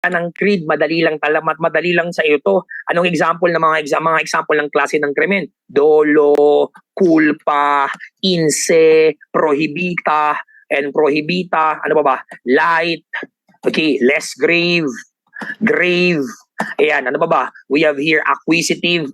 ng creed, madali lang talamat, madali lang sa iyo to. Anong example ng mga example ng klase ng krimen? Dolo, culpa, inse, prohibita, and prohibita, ano ba? Light, okay, less grave, grave. Ayan, ano ba? We have here acquisitive,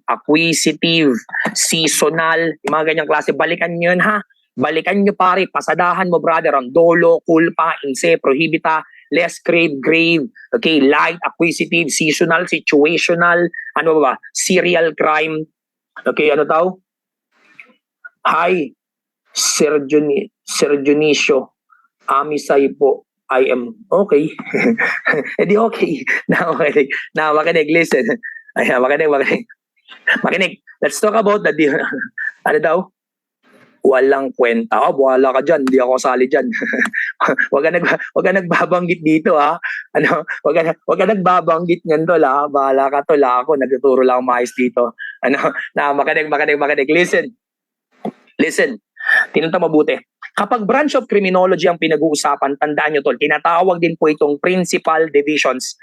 seasonal, yung mga ganyang klase. Balikan nyo yun, ha? Balikan nyo, pare, pasadahan mo, brother, ang dolo, culpa, inse, prohibita, less grave, grave, okay, light, acquisitive, seasonal, situational, ano ba? Serial crime, okay, ano tao? Hi, Sir Dionisio, Amisay po. I am okay. Edi okay. Makinig, listen. Ayan, makinig. Let's talk about the ano daw? Walang kwenta. Buhala ka dyan. Hindi ako kasali dyan. Wag ka nagbabanggit dito, ha? Wag ka nagbabanggit niyan, tol, ha? Bahala ka, tol, ha? Ako, nagtuturo lang maayos dito. Makinig. Listen. Tinunta mabuti. Kapag branch of criminology ang pinag-uusapan, tandaan nyo, tol, tinatawag din po itong principal divisions.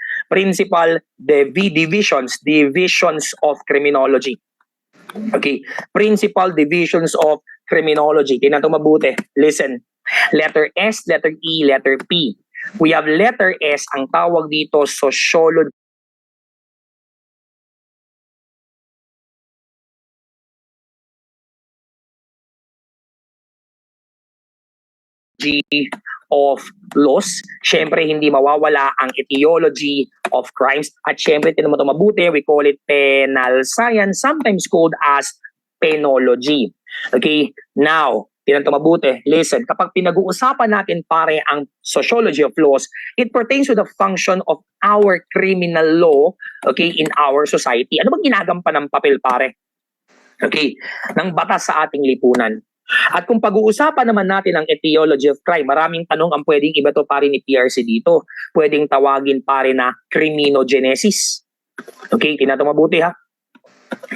Divisions of criminology. Okay, principal divisions of criminology. Tingnan mabuti. Listen. Letter S, letter E, letter P. We have letter S, ang tawag dito sociology of laws. Syempre, hindi mawawala ang etiology of crimes. At syempre, tinan mo ito mabuti, we call it penal science, sometimes called as penology. Okay, now, tinan ito mabuti. Listen, kapag pinag-uusapan natin, pare, ang sociology of laws, it pertains to the function of our criminal law, okay, in our society. Ano bang ginagampan ng papel, pare? Okay, ng batas sa ating lipunan. At kung pag-uusapan naman natin ang etiology of crime, maraming tanong ang pwedeng iba to pare ni PRC dito. Pwedeng tawagin pare na criminogenesis. Okay, tinato mabuti, ha?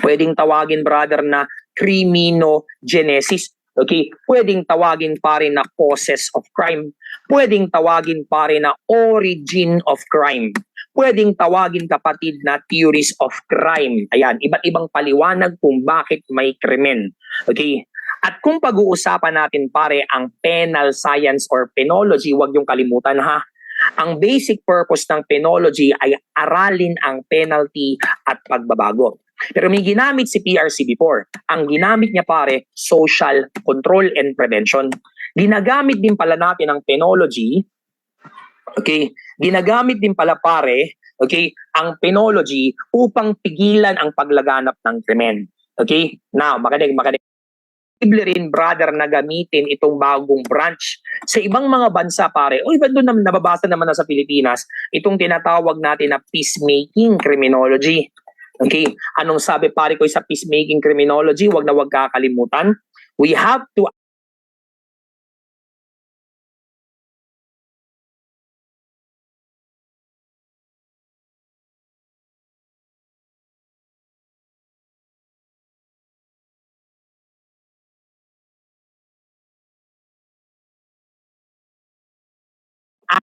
Pwedeng tawagin, brother, na criminogenesis. Okay, pwedeng tawagin pare na causes of crime. Pwedeng tawagin pare na origin of crime. Pwedeng tawagin, kapatid, na theories of crime. Ayan, iba't ibang paliwanag kung bakit may krimen. Okay? At kung pag-uusapan natin, pare, ang penal science or penology, huwag yung kalimutan, ha? Ang basic purpose ng penology ay aralin ang penalty at pagbabago. Pero may ginamit si PRC before. Ang ginamit niya, pare, social control and prevention. Ginagamit din pala natin ang penology, okay? Ginagamit din pala, pare, okay, ang penology upang pigilan ang paglaganap ng krimen. Okay? Now, makinig. Posible rin, brother, na gamitin itong bagong branch sa ibang mga bansa, pare. O iba doon naman, nababasa naman na sa Pilipinas, itong tinatawag natin na peacemaking criminology. Okay? Anong sabi, pare ko, sa peacemaking criminology? Wag kakalimutan. We have to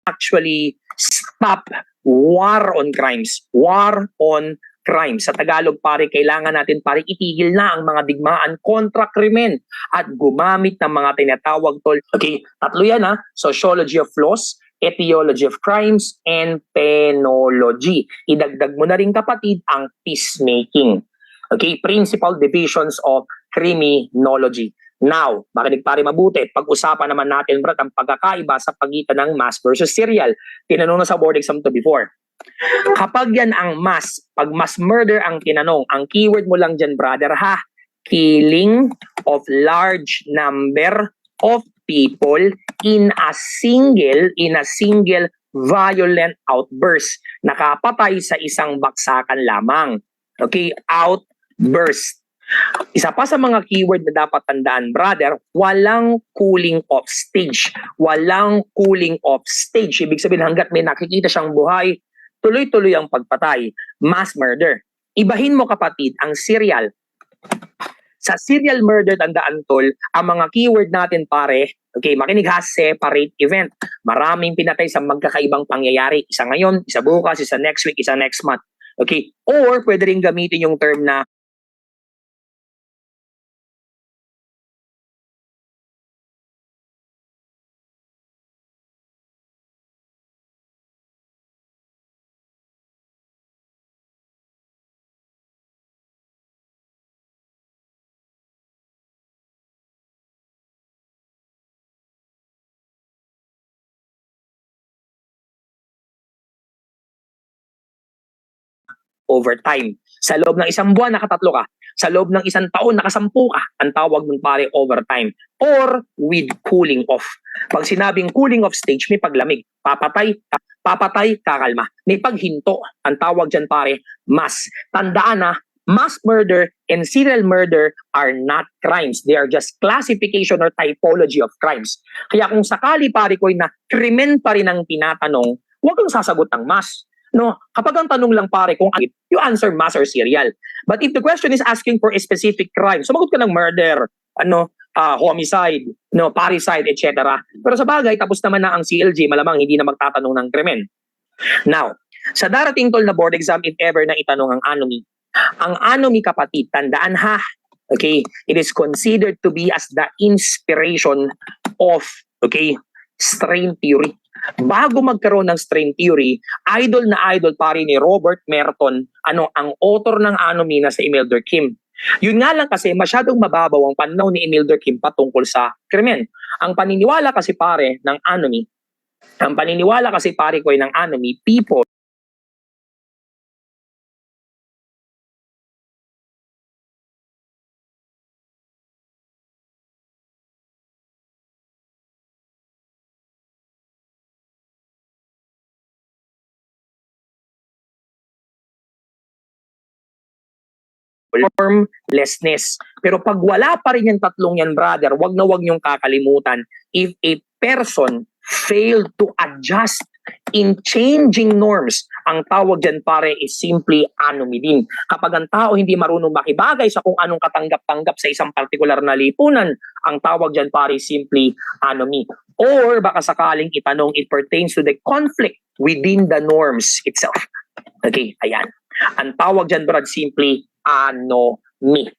actually stop war on crimes. War on crimes. Sa Tagalog, pare, kailangan natin, pare, itigil na ang mga digmaan kontra krimen at gumamit ng mga tinatawag, tol. Okay, tatlo yan, ha? Sociology of laws, etiology of crimes, and penology. Idagdag mo na rin, kapatid, ang peacemaking. Okay, principal divisions of criminology. Now, makinig pare mabuti, pag-usapan naman natin, brad, ang pagkakaiba sa pagitan ng mass versus serial. Tinanong na sa board exam to before. Kapag yan ang mass, pag mass murder ang tinanong, ang keyword mo lang dyan, brother, ha? Killing of large number of people in a single violent outburst. Nakapatay sa isang baksakan lamang. Okay, outburst. Isa pa sa mga keyword na dapat tandaan, brother, walang cooling off stage. Walang cooling off stage. Ibig sabihin, hanggat may nakikita siyang buhay, tuloy-tuloy ang pagpatay. Mass murder. Ibahin mo, kapatid, ang serial. Sa serial murder, tandaan tol, ang mga keyword natin pare, okay, makinig ha, separate event. Maraming pinatay sa magkakaibang pangyayari. Isa ngayon, isa bukas, isa next week, isa next month. Okay? Or pwede rin gamitin yung term na overtime. Sa loob ng isang buwan, nakatatlo ka. Sa loob ng isang taon, nakasampu ka. Ang tawag ng pare overtime. Or with cooling off. Pag sinabing cooling off stage, may paglamig. Papatay, kakalma. May paghinto. Ang tawag dyan pare, mass. Tandaan na, mass murder and serial murder are not crimes. They are just classification or typology of crimes. Kaya kung sakali pare ko na krimen pa rin ang tinatanong, huwag kang sasagot ng mass. No, kapag ang tanong lang pare kung you answer mass or serial. But if the question is asking for a specific crime, sumagot ka ng murder, homicide, no, parricide, etc. Pero sa bagay, tapos naman na ang CLJ, malamang hindi na magtatanong ng krimen. Now, sa darating tol na board exam, if ever na itanong ang anomy kapatid, tandaan ha, okay, it is considered to be as the inspiration of, okay, strain theory. Bago magkaroon ng strain theory, idol na idol pare ni Robert Merton, ang author ng anomy na sa Emil Durkheim. Yun nga lang kasi masyadong mababaw ang pananaw ni Emil Durkheim patungkol sa krimen. Ang paniniwala kasi pare ng anomy, ng anomy, people formlessness. Pero pag wala pa rin yung tatlong yan, brother, wag na wag niyong kakalimutan, if a person failed to adjust in changing norms, ang tawag dyan pare is simply anomy din. Kapag ang tao hindi marunong makibagay sa kung anong katanggap-tanggap sa isang partikular na lipunan, ang tawag dyan pare is simply anomy. Or baka sakaling itanong, it pertains to the conflict within the norms itself. Okay, ayan. Ang tawag dyan, Brad, simply anomy.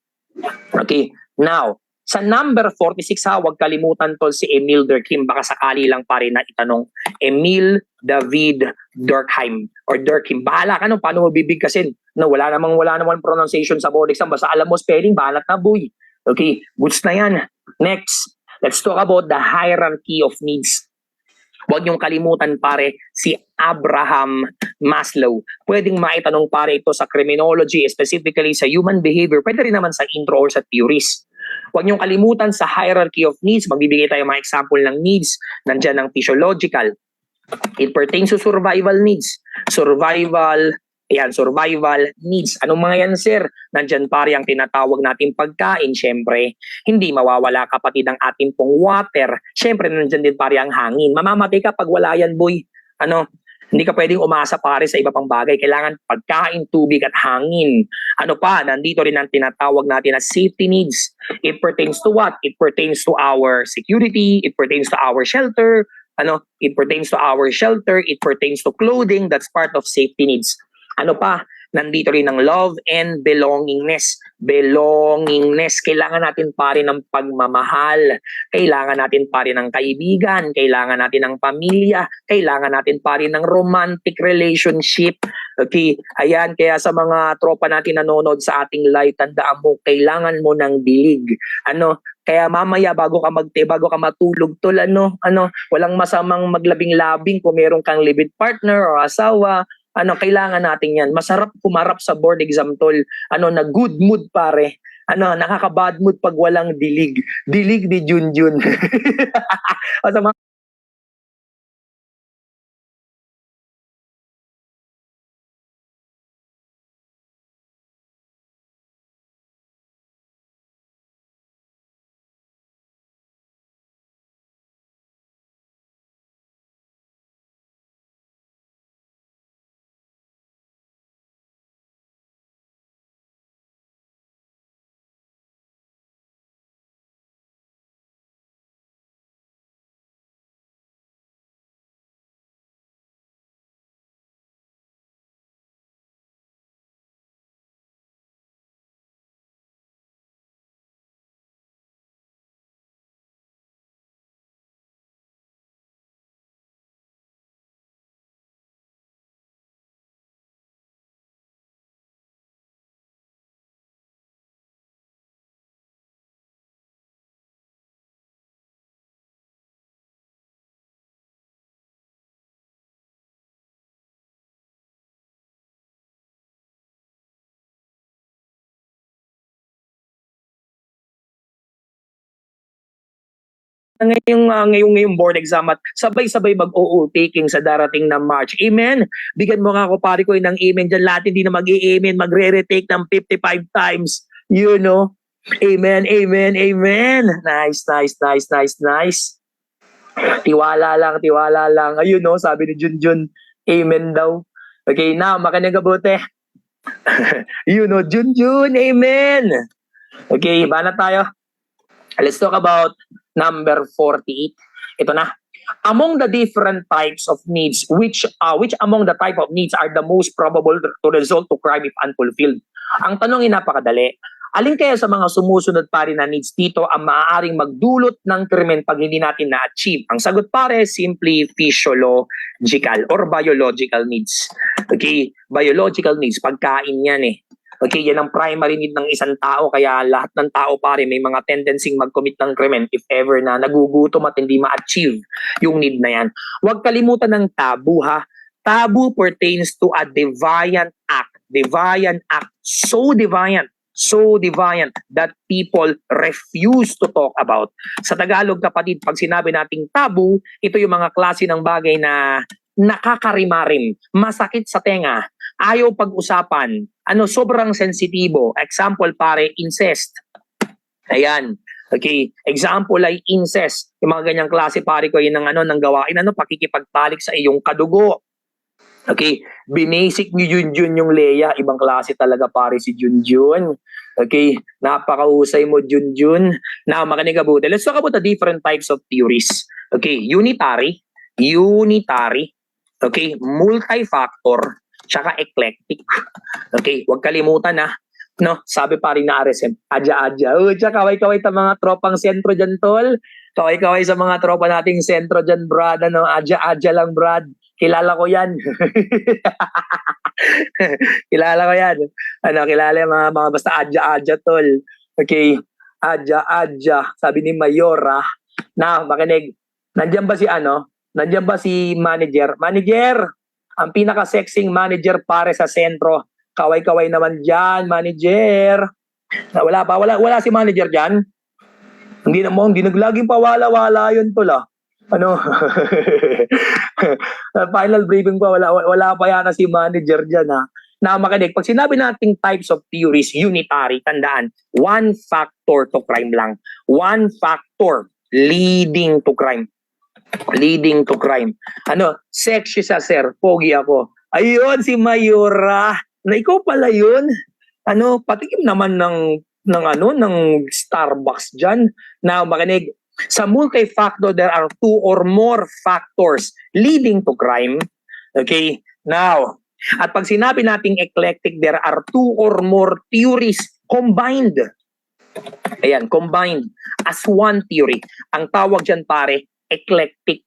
Okay, now, sa number 46 ha, huwag kalimutan tol si Emil Durkheim. Baka sakali lang pa rin na itanong. Emil David Durkheim or Durkheim. Bahala ka no, paano mo bibigkasin? No, wala namang pronunciation sa board exam. Basta alam mo spelling, bahalat na boy. Okay, goods na yan. Next, let's talk about the hierarchy of needs. Huwag niyong kalimutan pare si Abraham Maslow. Pwedeng maitanong pare ito sa criminology, specifically sa human behavior. Pwede rin naman sa intro or sa theories. Huwag niyong kalimutan sa hierarchy of needs. Magbibigay tayo mga example ng needs. Nandiyan ang physiological. It pertains to survival needs. Survival needs. Anong mga yan, sir? Nandyan pare ang tinatawag nating pagkain, syempre. Hindi mawawala kapatid ang ating pong water. Syempre, nandyan din pare ang hangin. Mamamatay ka pag wala yan, boy. Hindi ka pwedeng umasa pare sa iba pang bagay. Kailangan pagkain, tubig at hangin. Ano pa? Nandito rin ang tinatawag natin na safety needs. It pertains to what? It pertains to our security. It pertains to our shelter. It pertains to our shelter. It pertains to clothing. That's part of safety needs. Ano pa? Nandito rin ang love and belongingness. Belongingness. Kailangan natin pare ng pagmamahal. Kailangan natin pare ng kaibigan. Kailangan natin ng pamilya. Kailangan natin pare ng romantic relationship. Okay, ayan. Kaya sa mga tropa natin nanonood sa ating live, tandaan mo, kailangan mo ng dilig. Kaya mamaya bago ka matulog tol, walang masamang maglabing-labing kung meron kang live-in partner o asawa. Kailangan natin yan. Masarap kumarap sa board exam tol. Na good mood pare. Nakaka-bad mood pag walang dilig. Dilig ni Junjun. O sa mga ngayong board exam at sabay-sabay mag-OO taking sa darating na March. Amen. Bigyan mo nga ako pare ko ng amen dyan. Lahat hindi na mag-i-amen, magre-retake ng 55 times. You know? Amen, amen, amen. Nice, nice, nice, nice, nice. Tiwala lang, tiwala lang. Ayun no, sabi ni Junjun, amen daw. Okay, now, makinig kabuti. You know, Junjun, amen. Okay, iba na tayo. Let's talk about number 48. Ito na. Among the different types of needs, which among the type of needs are the most probable to result to crime if unfulfilled? Ang tanong ay napakadali. Alin kaya sa mga sumusunod pare na needs dito ang maaaring magdulot ng krimen pag hindi natin na-achieve? Ang sagot pare, simply physiological or biological needs. Okay, biological needs, pagkain yan eh. Okay, yan ang primary need ng isang tao, kaya lahat ng tao pare may mga tendency mag-commit ng krimen if ever na nagugutom at hindi ma-achieve yung need na yan. Huwag kalimutan ng tabu ha. Tabu pertains to a deviant act. Deviant act. So deviant that people refuse to talk about. Sa Tagalog kapatid, pag sinabi nating tabu, ito yung mga klase ng bagay na nakakarimarim, masakit sa tenga, ayaw pag-usapan, sobrang sensitibo. Example pare, incest. Ayan. Okay, example ay incest. Yung mga ganyang klase pare ko yun ng gawain, pakikipagtalik sa iyong kadugo. Okay, binasic ni Junjun yung Leia, ibang klase talaga pare si Junjun. Okay, napakahusay mo Junjun. Now, makinig kabuti. Let's talk about the different types of theories. Okay, unitary, okay, multi-factor, tsaka eclectic. Okay, huwag kalimutan na. No, sabi pa rin na RSM, adya-adya. Tsaka kaway-kaway sa mga tropang sentro dyan, tol. Kaway-kaway sa mga tropa nating sentro dyan, brad. Adya-adya lang, brad. Kilala ko yan. Kilala ko yan. Kilala yung mga basta adya-adya, tol. Okay, adya-adya. Sabi ni Mayora. Na, makinig. Nandiyan ba si manager? Manager! Ang pinaka-sexing manager pare sa sentro. Kaway-kaway naman dyan, manager. Wala pa? Wala si manager dyan? Hindi naglaging pawala-wala yun tol ah. Final briefing pa, wala pa yata si manager dyan ha. Na makinig, pag sinabi nating types of theories, unitary, tandaan, one factor to crime lang. One factor leading to crime. Leading to crime. Sexy sa sir, pogi ako. Ayun, si Mayura. Na ikaw pala yun. Patikim naman ng Starbucks dyan. Na makinig, sa multi-factor, there are two or more factors leading to crime. Okay? Now, at pag sinabi nating eclectic, there are two or more theories combined. Ayan, combined as one theory. Ang tawag dyan pare, eclectic.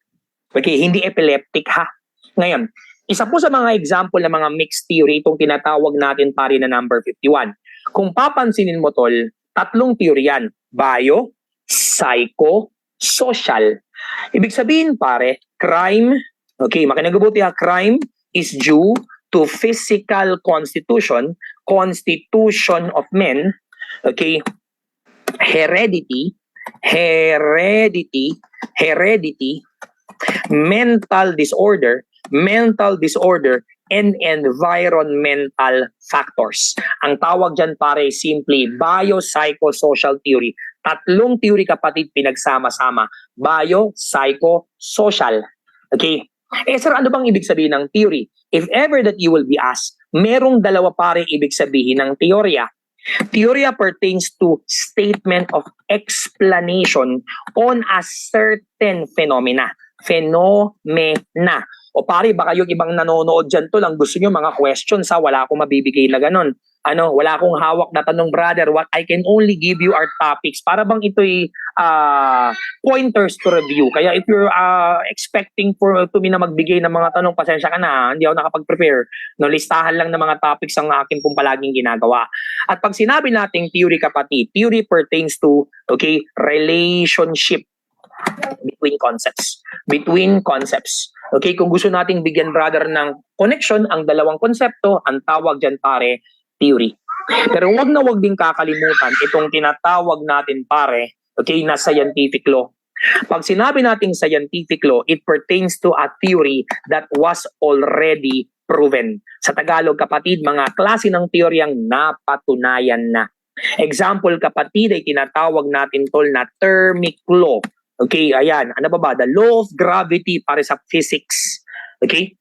Okay, hindi epileptic ha. Ngayon, isa po sa mga example ng mga mixed theory, itong tinatawag natin pare na number 51. Kung papansinin mo tol, tatlong theory yan. Bio, psycho, social. Ibig sabihin pare, crime, okay, makinagabuti ha, crime is due to physical constitution of men, okay, heredity, mental disorder, and environmental factors. Ang tawag dyan pare simply biopsychosocial theory. Tatlong theory kapatid pinagsama-sama. Bio, psycho, social. Okay? Sir, ano bang ibig sabihin ng theory? If ever that you will be asked, merong dalawa pare ibig sabihin ng teorya. Teorya pertains to statement of explanation on a certain phenomena. O pare, baka yung ibang nanonood dyan to lang gusto nyo mga questions ha, wala akong mabibigay na ganun. Wala akong hawak na tanong brother, what I can only give you are topics para bang ito'y pointers to review. Kaya if you're expecting to me na magbigay ng mga tanong, pasensya ka na, hindi ako nakapag-prepare. Listahan lang ng mga topics ang akin pong palaging ginagawa. At pag sinabi nating theory kapatid, theory pertains to, okay, relationship between concepts. Okay, kung gusto nating bigyan brother ng connection ang dalawang konsepto, ang tawag dyan pare, theory. Pero wag na wag din kakalimutan itong tinatawag natin pare, okay, na scientific law. Pag sinabi nating scientific law, it pertains to a theory that was already proven. Sa Tagalog, kapatid, mga klase ng teoryang napatunayan na. Example, kapatid, ay tinatawag natin tol na thermic law. Okay, ayan. Ano ba ba? The law of gravity para sa physics. Okay?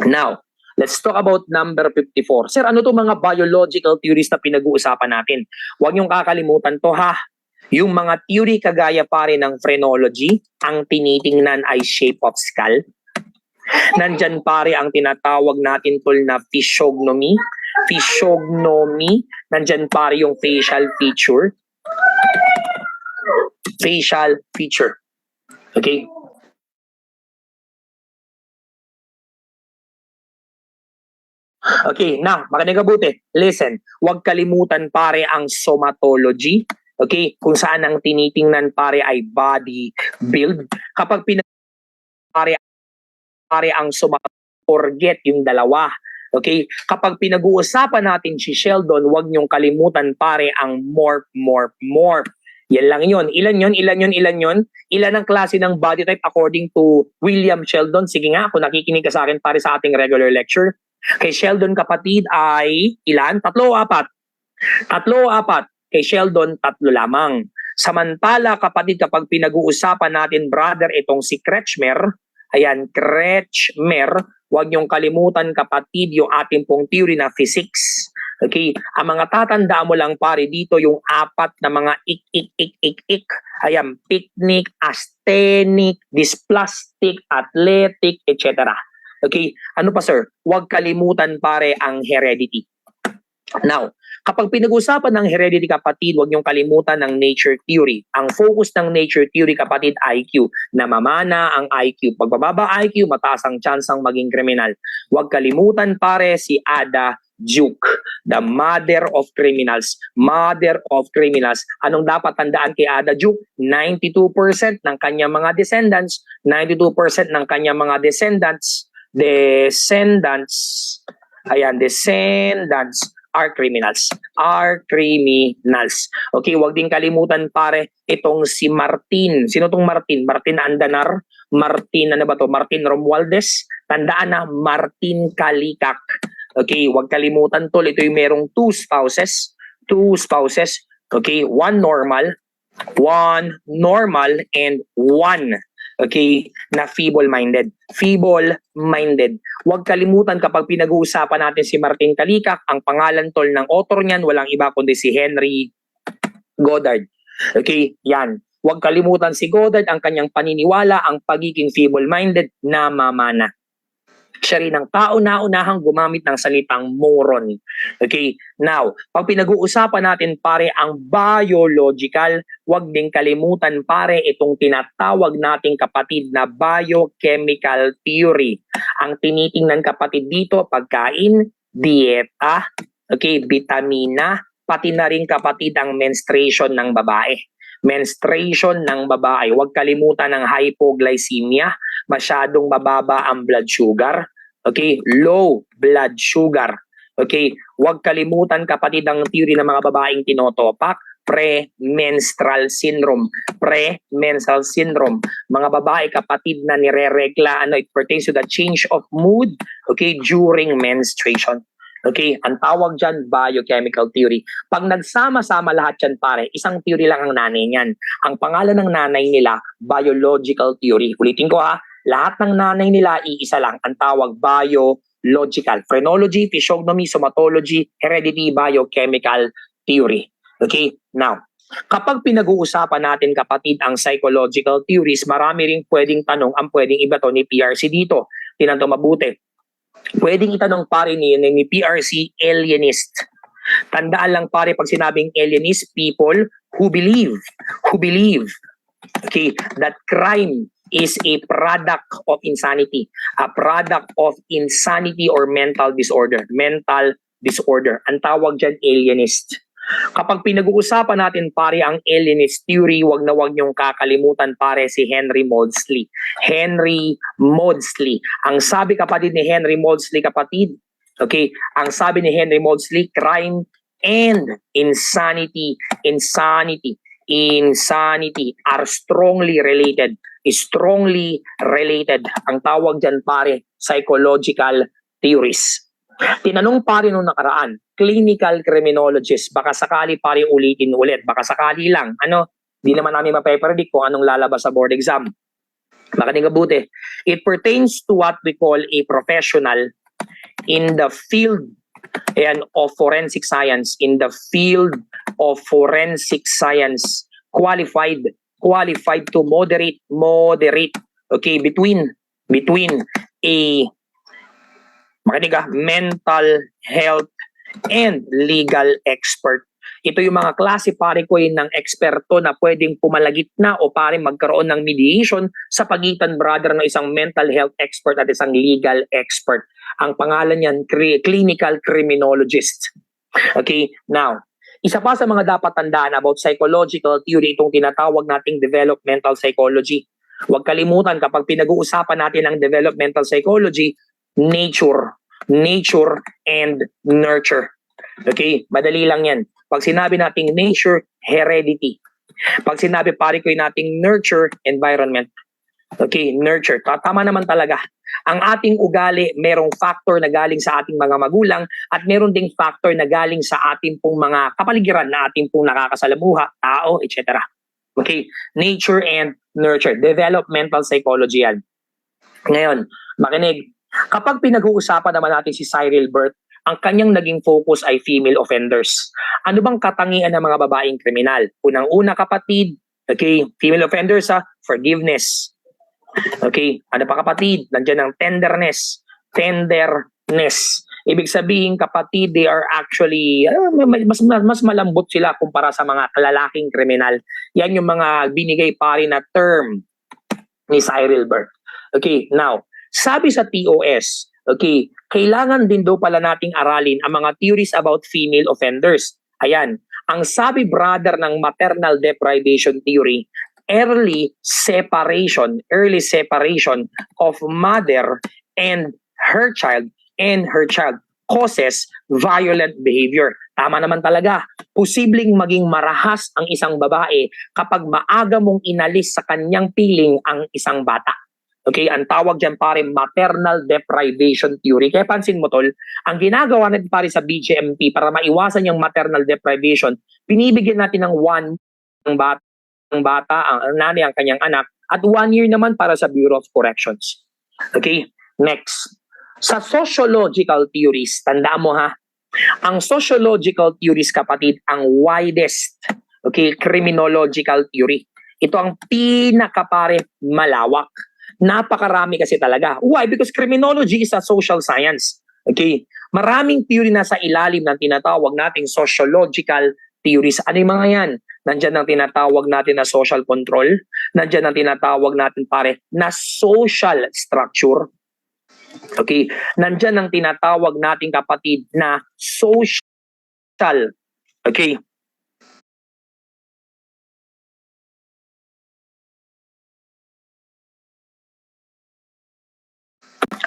Now, let's talk about number 54. Sir, ano to mga biological theories na pinag-uusapan natin? Huwag niyong kakalimutan to ha. Yung mga theory kagaya pare ng phrenology, ang tinitingnan ay shape of skull. Nandyan pare ang tinatawag natin tol na physiognomy. Physiognomy. Nandyan pare yung facial feature. Facial feature. Okay? Okay, now, makinig kabuti. Listen, huwag kalimutan pare ang somatology. Okay, kung saan ang tinitingnan pare ay body build. Kapag pare ang forget yung dalawa. Okay, kapag pinag-uusapan natin si Sheldon, huwag niyong kalimutan pare ang morph. Yan lang yun. Ilan yun? Ilan ang klase ng body type according to William Sheldon? Sige nga, kung nakikinig ka sa akin pare sa ating regular lecture. Kay Sheldon kapatid ay ilan? 3 o 4? 3 o 4. Kay Sheldon, 3 lamang. Samantala kapatid, kapag pinag-uusapan natin brother itong si Kretschmer, ayan, Kretschmer, huwag niyong kalimutan kapatid yung ating pong theory na physics. Okay, ang mga tatandaan mo lang pare dito yung 4 na mga ik. Ayan, picnic, asthenic, dysplastic, athletic, etc. Okay, ano pa sir? Huwag kalimutan pare ang heredity. Now, kapag pinag-usapan ng heredity kapatid, huwag niyong kalimutan ng nature theory. Ang focus ng nature theory kapatid, IQ. Namamana ang IQ. Pag bababa IQ, mataas ang chance ng maging kriminal. Huwag kalimutan pare si Ada Duke, the mother of criminals. Mother of criminals. Anong dapat tandaan kay Ada Duke? 92% ng kanyang mga descendants, descendants are criminals. Okay, wag din kalimutan pare itong si Martin. Sino tong Martin? Martin Andanar, Martin ano ba to? Martin Romualdez. Tandaan na Martin Kalikak. Okay, wag kalimutan tol, ito yung merong 2 spouses. Okay, one normal and one okay, na feeble-minded. Huwag kalimutan kapag pinag-uusapan natin si Martin Kalikak, ang pangalan tol ng author niyan, walang iba kundi si Henry Goddard. Okay, yan. Huwag kalimutan si Goddard, ang kanyang paniniwala, ang pagiging feeble-minded na mamana. Siya rin ang kauna-unahang gumamit ng salitang moron. Okay, now, pag pinag-uusapan natin pare ang biological, huwag din kalimutan pare itong tinatawag nating kapatid na biochemical theory. Ang tinitingnan kapatid dito, pagkain, dieta, okay, vitamina, pati na rin kapatid ang menstruation ng babae. Huwag kalimutan ng hypoglycemia, masyadong mababa ang blood sugar. Okay, low blood sugar. Okay, huwag kalimutan kapatid ang theory ng mga babaeng tinotopak, premenstrual syndrome. Mga babae kapatid na nireregla, it pertains to the change of mood, okay, during menstruation. Okay, ang tawag dyan, biochemical theory. Pag nagsama-sama lahat yan pare, isang theory lang ang nanay niyan. Ang pangalan ng nanay nila, biological theory. Ulitin ko ha, lahat ng nanay nila, iisa lang. Ang tawag, biological. Phrenology, physiognomy, somatology, heredity, biochemical theory. Okay, now, kapag pinag-uusapan natin kapatid ang psychological theories, marami ring pwedeng tanong ang pwedeng iba to ni PRC dito. Tinanto mabuti. Pwedeng itanong pare ni PRC, alienist. Tandaan lang pare pag sinabing alienist, people who believe, okay, that crime is a product of insanity. A product of insanity or mental disorder. Ang tawag dyan, alienist. Kapag pinag-uusapan natin pare ang alienist theory, wag niyong kakalimutan pare si Henry Maudsley. Ang sabi kapatid ni Henry Maudsley kapatid, okay, ang sabi ni Henry Maudsley, crime and insanity. insanity are strongly related. Strongly related. Ang tawag dyan pare, psychological theories. Tinanong pare nung nakaraan, clinical criminologist, baka sakali pare ulitin ulit, baka sakali lang, di naman namin mape-predict kung anong lalabas sa board exam. Makinig mabuti. It pertains to what we call a professional in the field of forensic science, qualified to moderate, okay, between a mental health and legal expert. Ito yung mga klase pare ko ng eksperto na pwedeng pumalagitna o pare magkaroon ng mediation sa pagitan brother ng isang mental health expert at isang legal expert. Ang pangalan niyan, clinical criminologist. Okay, now, isa pa sa mga dapat tandaan about psychological theory, itong tinatawag nating developmental psychology. Huwag kalimutan kapag pinag-uusapan natin ang developmental psychology, nature and nurture. Okay, madali lang yan. Pag sinabi nating nature, heredity. Pag sinabi pare ko nating nurture, environment. Okay, nurture. Tama naman talaga. Ang ating ugali, merong factor na galing sa ating mga magulang at meron ding factor na galing sa ating pong mga kapaligiran na ating pong nakakasalamuha, tao, etc. Okay, nature and nurture. Developmental psychology yan. Ngayon, makinig. Kapag pinag-uusapan naman natin si Cyril Burt, ang kanyang naging focus ay female offenders. Ano bang katangian ng mga babaeng kriminal? Unang-una kapatid, okay, female offenders forgiveness. Okay, ano pa kapatid? Nandiyan ang tenderness. Ibig sabihin kapatid, they are actually, mas malambot sila kumpara sa mga lalaking kriminal. Yan yung mga binigay pare na term ni Cyril Burt. Okay, now, sabi sa TOS, okay, kailangan din daw pala nating aralin ang mga theories about female offenders. Ayan, ang sabi brother ng maternal deprivation theory, early separation of mother and her child causes violent behavior. Tama naman talaga. Posibleng maging marahas ang isang babae kapag maaga mong inalis sa kanyang piling ang isang bata. Okay, ang tawag dyan pare maternal deprivation theory. Kaya pansin mo tol, ang ginagawa natin pare sa BGMP para maiwasan yung maternal deprivation, binibigyan natin ng 1 ng bata, ang nanay, ang kanyang anak, at 1 year naman para sa Bureau of Corrections. Okay, next. Sa sociological theories, tandaan mo ha, ang sociological theories kapatid, ang widest, okay, criminological theory. Ito ang pinakapare malawak. Napakarami kasi talaga. Why? Because criminology is a social science. Okay? Maraming theory na sa ilalim ng tinatawag nating sociological theories. Ano yung mga yan? Nandiyan ang tinatawag natin na social control. Nandiyan ang tinatawag natin pare na social structure. Okay? Nandiyan ang tinatawag natin kapatid na social. Okay?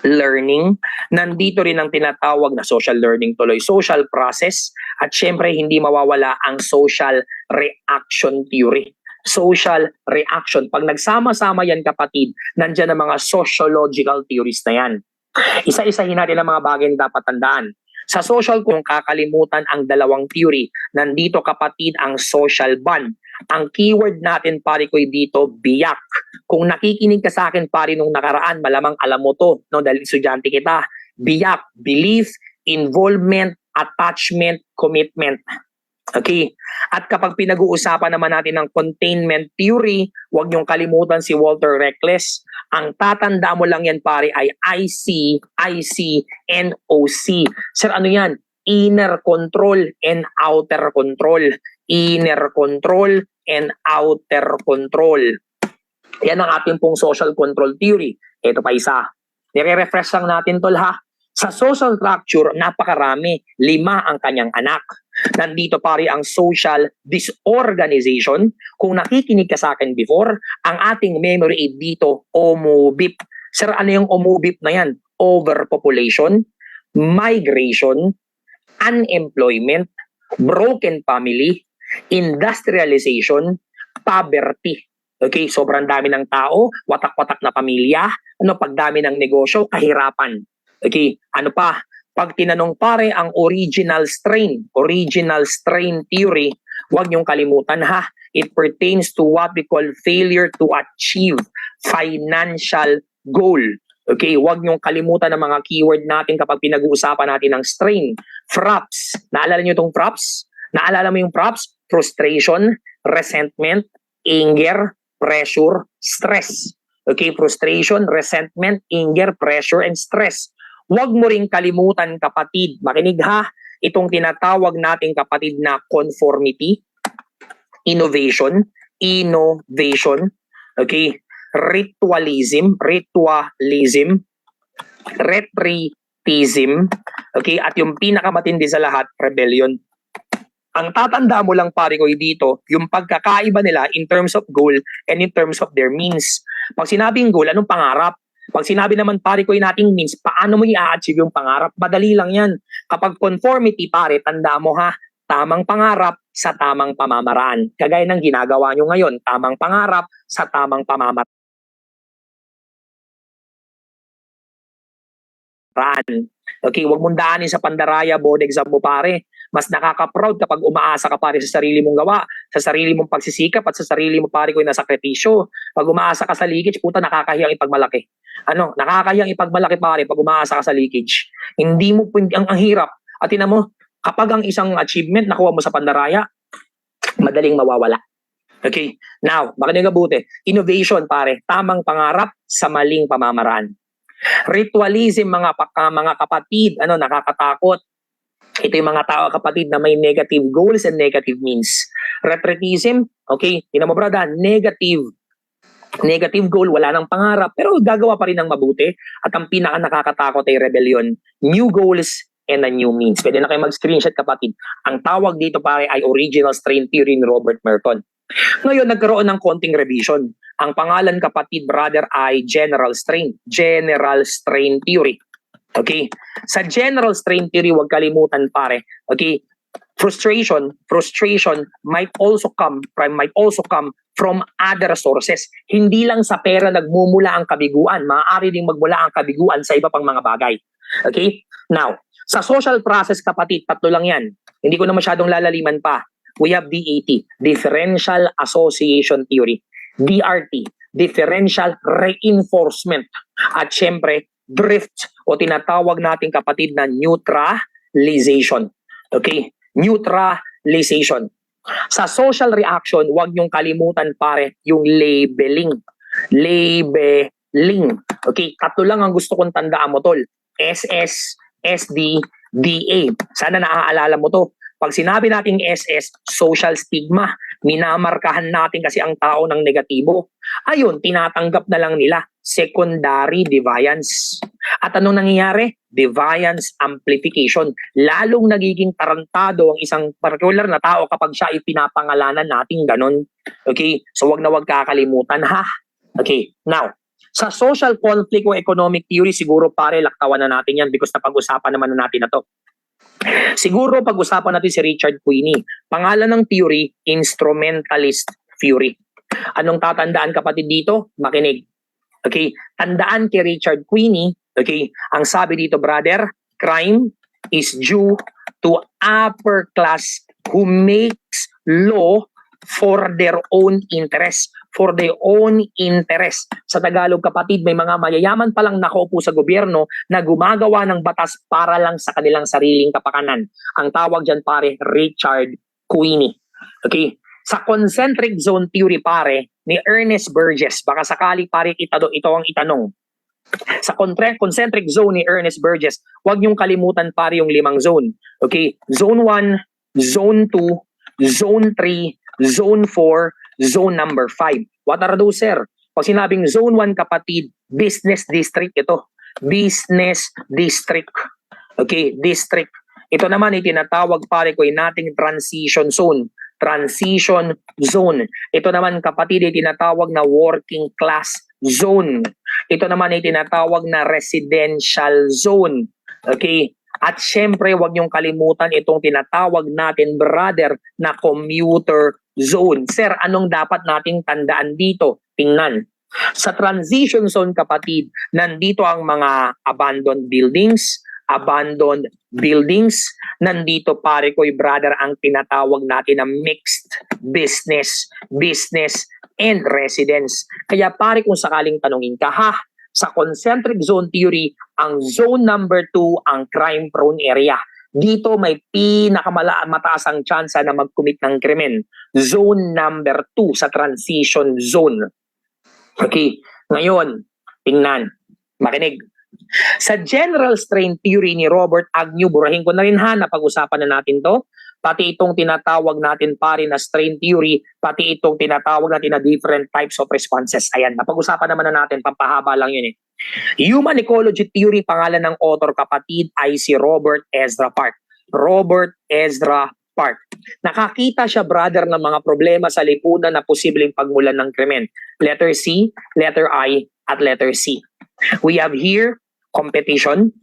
Learning, nandito rin ang tinatawag na social learning tuloy, social process, at syempre hindi mawawala ang social reaction theory. Social reaction, pag nagsama-sama yan kapatid, nandyan ang mga sociological theories na yan. Isa-isahin natin ang mga bagay na dapat tandaan. Sa social, kung kakalimutan ang dalawang theory, nandito kapatid ang social bond. Ang keyword natin pare ko dito, biyak. Kung nakikinig ka sa akin pare nung nakaraan, malamang alam mo to, no, dahil estudyante kita. Biyak, belief, involvement, attachment, commitment. Okay? At kapag pinag-uusapan naman natin ng containment theory, huwag niyong kalimutan si Walter Reckless. Ang tatanda mo lang yan pare ay IC, NOC. Sir, ano yan? Inner control and outer control. Inner control and outer control. Yan ang ating pong social control theory. Ito pa isa. Nire-refresh lang natin tol ha. Sa social structure, napakarami. 5 ang kanyang anak. Nandito pare ang social disorganization. Kung nakikinig ka sa akin before, ang ating memory aid dito, OMOBIP. Sir, ano yung OMOBIP na yan? Overpopulation, migration, unemployment, broken family, industrialization, poverty. Okay, sobrang dami ng tao, watak-watak na pamilya, pagdami ng negosyo, kahirapan. Okay, ano pa? Pag tinanong pare ang original strain theory, huwag niyong kalimutan ha. It pertains to what we call failure to achieve financial goal. Okay, huwag niyong kalimutan ang mga keyword natin kapag pinag-uusapan natin ng strain. FRAPS. Naalala niyo itong FRAPS? Naalala mo yung FRAPS? Frustration, resentment, anger, pressure, stress. Okay, frustration, resentment, anger, pressure, and stress. Huwag mo ring kalimutan, kapatid, makinig ha, itong tinatawag nating kapatid na conformity, innovation, okay, ritualism, retritism, okay, at yung pinakamatindi sa lahat, rebellion. Ang tatanda mo lang pare ko dito, yung pagkakaiba nila in terms of goal and in terms of their means. Pag sinabing goal, anong pangarap? Pag sinabi naman pare ko nating means, paano mo i-achieve yung pangarap? Madali lang yan. Kapag conformity pare, tanda mo ha, tamang pangarap sa tamang pamamaraan. Kagaya ng ginagawa nyo ngayon, tamang pangarap sa tamang pamamaraan. Okay, huwag mong daanin sa pandaraya, board exam mo pare. Mas nakaka-proud kapag umaasa ka pare sa sarili mong gawa, sa sarili mong pagsisikap at sa sarili mo pare ko na sakripisyo. Pag umaasa ka sa leakage, puta nakakahiyang ipagmalaki. Nakakahiyang ipagmalaki pare pag umaasa ka sa leakage. Hindi mo ang hirap. At tinan mo, kapag ang isang achievement nakuha mo sa pandaraya, madaling mawawala. Okay, now, baka mabuti. Innovation pare, tamang pangarap sa maling pamamaraan. Ritualism mga kapatid, nakakatakot. Ito yung mga tao kapatid na may negative goals and negative means. Retritism, okay, tinan mo brada, negative goal, wala nang pangarap, pero gagawa pa rin ng mabuti. At ang pinaka nakakatakot ay rebellion, new goals and a new means. Pwede na kayo mag-screenshot kapatid. Ang tawag dito pare ay original strain theory ni Robert Merton. Ngayon, nagkaroon ng konting revision. Ang pangalan kapatid, brother, ay general strain theory. Okay? Sa general strain theory, huwag kalimutan pare. Okay? Frustration might also come from other sources. Hindi lang sa pera nagmumula ang kabiguan. Maaari ding magmula ang kabiguan sa iba pang mga bagay. Okay? Now, sa social process kapatid, tatlo lang yan. Hindi ko na masyadong lalaliman pa. We have DAT, Differential Association Theory. DRT, Differential Reinforcement. At syempre, drift o tinatawag nating kapatid na neutralization. Okay? Neutralization. Sa social reaction, huwag niyong kalimutan pare yung labeling. Okay? Tatlo lang ang gusto kong tandaan mo tol. SS, SD, DA. Sana naaalala mo to. Pag sinabi nating SS, social stigma, minamarkahan natin kasi ang tao ng negatibo. Ayun, tinatanggap na lang nila, secondary deviance. At anong nangyayari? Deviance amplification. Lalong nagiging tarantado ang isang particular na tao kapag siya ay pinapangalanan natin ganon. Okay, so wag na wag kakalimutan ha. Okay, now, sa social conflict o economic theory, siguro pare laktawan na natin yan because napag-usapan naman na natin na to. Siguro pag-usapan natin si Richard Queenie. Pangalan ng theory, instrumentalist theory. Anong tatandaan kapatid dito? Makinig. Okay, tandaan kay Richard Queenie, okay, ang sabi dito brother, crime is due to upper class who makes law for their own interest. For their own interest. Sa Tagalog kapatid, may mga mayayaman palang nakaupo sa gobyerno na gumagawa ng batas para lang sa kanilang sariling kapakanan. Ang tawag dyan pare, Richard Queenie. Okay? Sa concentric zone theory pare, ni Ernest Burgess, baka sakali pare ito ang itanong. Sa concentric zone ni Ernest Burgess, huwag niyong kalimutan pare yung 5 zone. Okay? Zone 1, Zone 2, Zone 3, Zone 4, Zone number 5. What are those, sir? Pag sinabing Zone 1, kapatid, business district ito. Business district. Okay, district. Ito naman ay tinatawag pare ko nating transition zone. Transition zone. Ito naman kapatid ay tinatawag na working class zone. Ito naman ay tinatawag na residential zone. Okay? At syempre, huwag niyong kalimutan itong tinatawag natin, brother, na commuter zone. Sir, anong dapat nating tandaan dito? Tingnan. Sa transition zone, kapatid, nandito ang mga abandoned buildings, nandito pare ko'y brother ang tinatawag natin na mixed business and residence. Kaya pare, kung sakaling tanungin ka, sa concentric zone theory, ang zone number 2 ang crime prone area. Dito may pinakamataas ang tsansa na mag-commit ng krimen. Zone number 2 sa transition zone. Okay, ngayon, tingnan, makinig. Sa general strain theory ni Robert Agnew, burahin ko na rin napag-usapan na natin to, pati itong tinatawag natin pare na strain theory, pati itong tinatawag natin na different types of responses. Ayan, napag-usapan naman na natin, pampahaba lang yun eh. Human ecology theory, pangalan ng author kapatid ay si Robert Ezra Park. Nakakita siya, brother, ng mga problema sa lipunan na posibleng pagmulan ng krimen. Letter C, letter I, at letter C. We have here competition.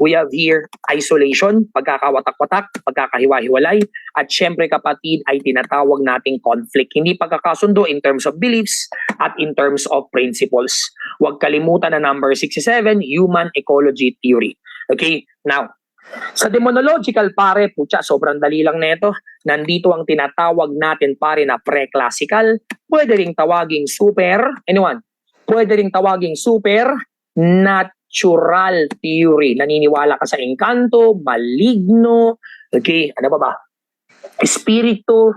We have here isolation, pagkakawatak-watak, pagkakahiwa-hiwalay, at syempre kapatid ay tinatawag nating conflict. Hindi pagkakasundo in terms of beliefs at in terms of principles. Huwag kalimutan na number 67, human ecology theory. Okay, now, sa demonological pare, sobrang dali lang nito. Nandito ang tinatawag natin pare na pre-classical. Pwede ring tawaging natural theory. Naniniwala ka sa engkanto, maligno, okay, ano ba? Espiritu.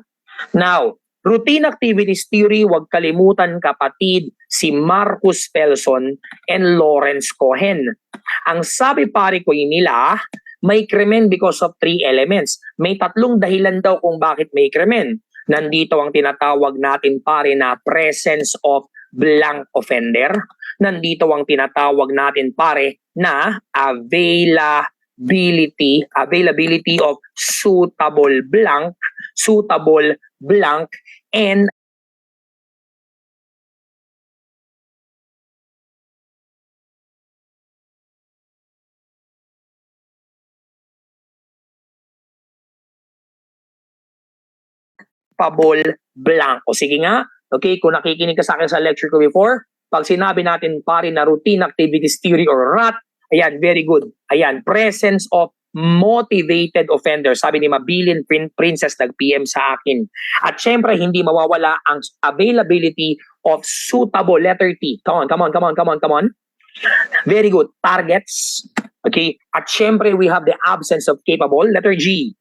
Now, routine activities theory, huwag kalimutan kapatid, si Marcus Pelson and Lawrence Cohen. Ang sabi pare ko nila, may krimen because of 3 elements. May 3 dahilan daw kung bakit may krimen. Nandito ang tinatawag natin pare na presence of blank offender. Nandito ang tinatawag natin pare na availability of suitable blank, and blank. O sige nga, okay, kung nakikinig ka sa akin sa lecture ko before, pag sinabi natin pare na routine activities theory or RAT, ayan, very good. Ayan, presence of motivated offenders. Sabi ni Mabilin Princess nag-PM sa akin. At syempre, hindi mawawala ang availability of suitable, letter T. Come on. Very good. Targets. Okay. At syempre, we have the absence of capable, letter G.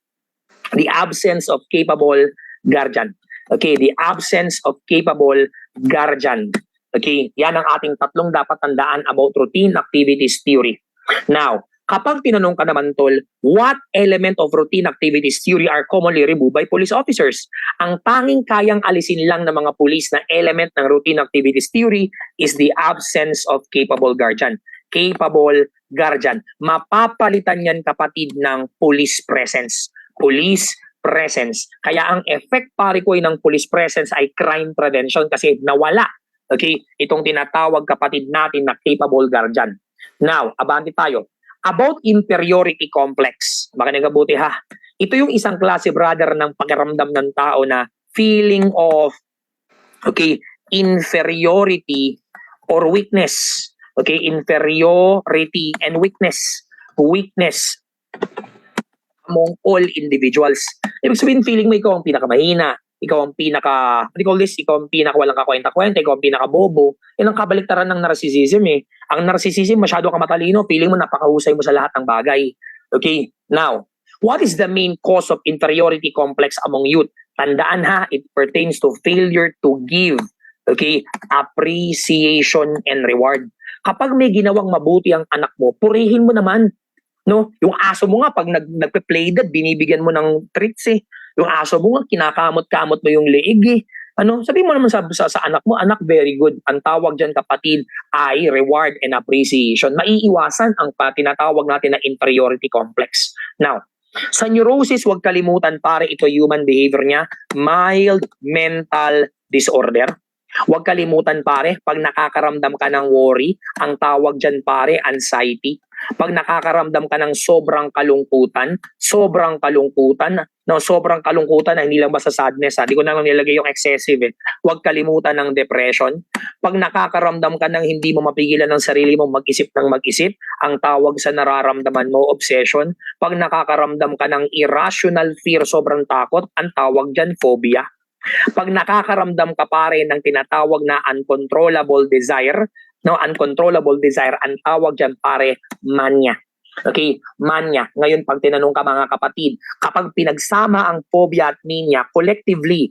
The absence of capable guardian. Okay, the absence of capable guardian. Okay, yan ang ating 3 dapat tandaan about routine activities theory. Now, kapag tinanong ka naman tol, what element of routine activities theory are commonly removed by police officers? Ang tanging kayang alisin lang ng mga police na element ng routine activities theory is the absence of capable guardian. Capable guardian. Mapapalitan yan kapatid ng police presence. Kaya ang effect pare ko ng police presence ay crime prevention kasi nawala. Okay, itong tinatawag kapatid natin na capable guardian. Now, abante tayo. About inferiority complex. Makinig mabuti ha. Ito yung isang klase brother ng pakiramdam ng tao na feeling of inferiority or weakness. Okay, inferiority and weakness among all individuals. Ibig sabihin, feeling mo ikaw ang pinakamahina, ikaw ang walang kakwenta-kwenta, ikaw ang pinakabobo. Yan ang kabaliktaran ng narcissism eh. Ang narcissism, masyado ka matalino, feeling mo napakahusay mo sa lahat ng bagay. Okay, now, what is the main cause of inferiority complex among youth? Tandaan ha, it pertains to failure to give, appreciation and reward. Kapag may ginawang mabuti ang anak mo, purihin mo naman. No, yung aso mo nga pag nagpe-play dead, binibigyan mo ng treats eh. Yung aso mo nga kinakamot-kamot mo yung leeg eh. Sabihin mo naman sa anak mo, anak, very good. Ang tawag diyan kapatid ay reward and appreciation. Maiiwasan ang tinatawag natin na inferiority complex. Now, sa neurosis, huwag kalimutan pare, ito human behavior niya, mild mental disorder. Huwag kalimutan pare, pag nakakaramdam ka ng worry, ang tawag dyan pare, anxiety. Pag nakakaramdam ka ng sobrang kalungkutan, no, sobrang kalungkutan na hindi lang basta sadness, di ko na lang nilagay yung excessive eh. Huwag kalimutan ng depression. Pag nakakaramdam ka ng hindi mo mapigilan ng sarili mo mag-isip ng mag-isip, ang tawag sa nararamdaman mo, obsession. Pag nakakaramdam ka ng irrational fear, sobrang takot, ang tawag dyan, phobia. Pag nakakaramdam ka pare ng tinatawag na uncontrollable desire, no, uncontrollable desire, ang tawag dyan pare, mania. Okay, mania. Ngayon, pag tinanong ka mga kapatid, kapag pinagsama ang phobia at mania, collectively,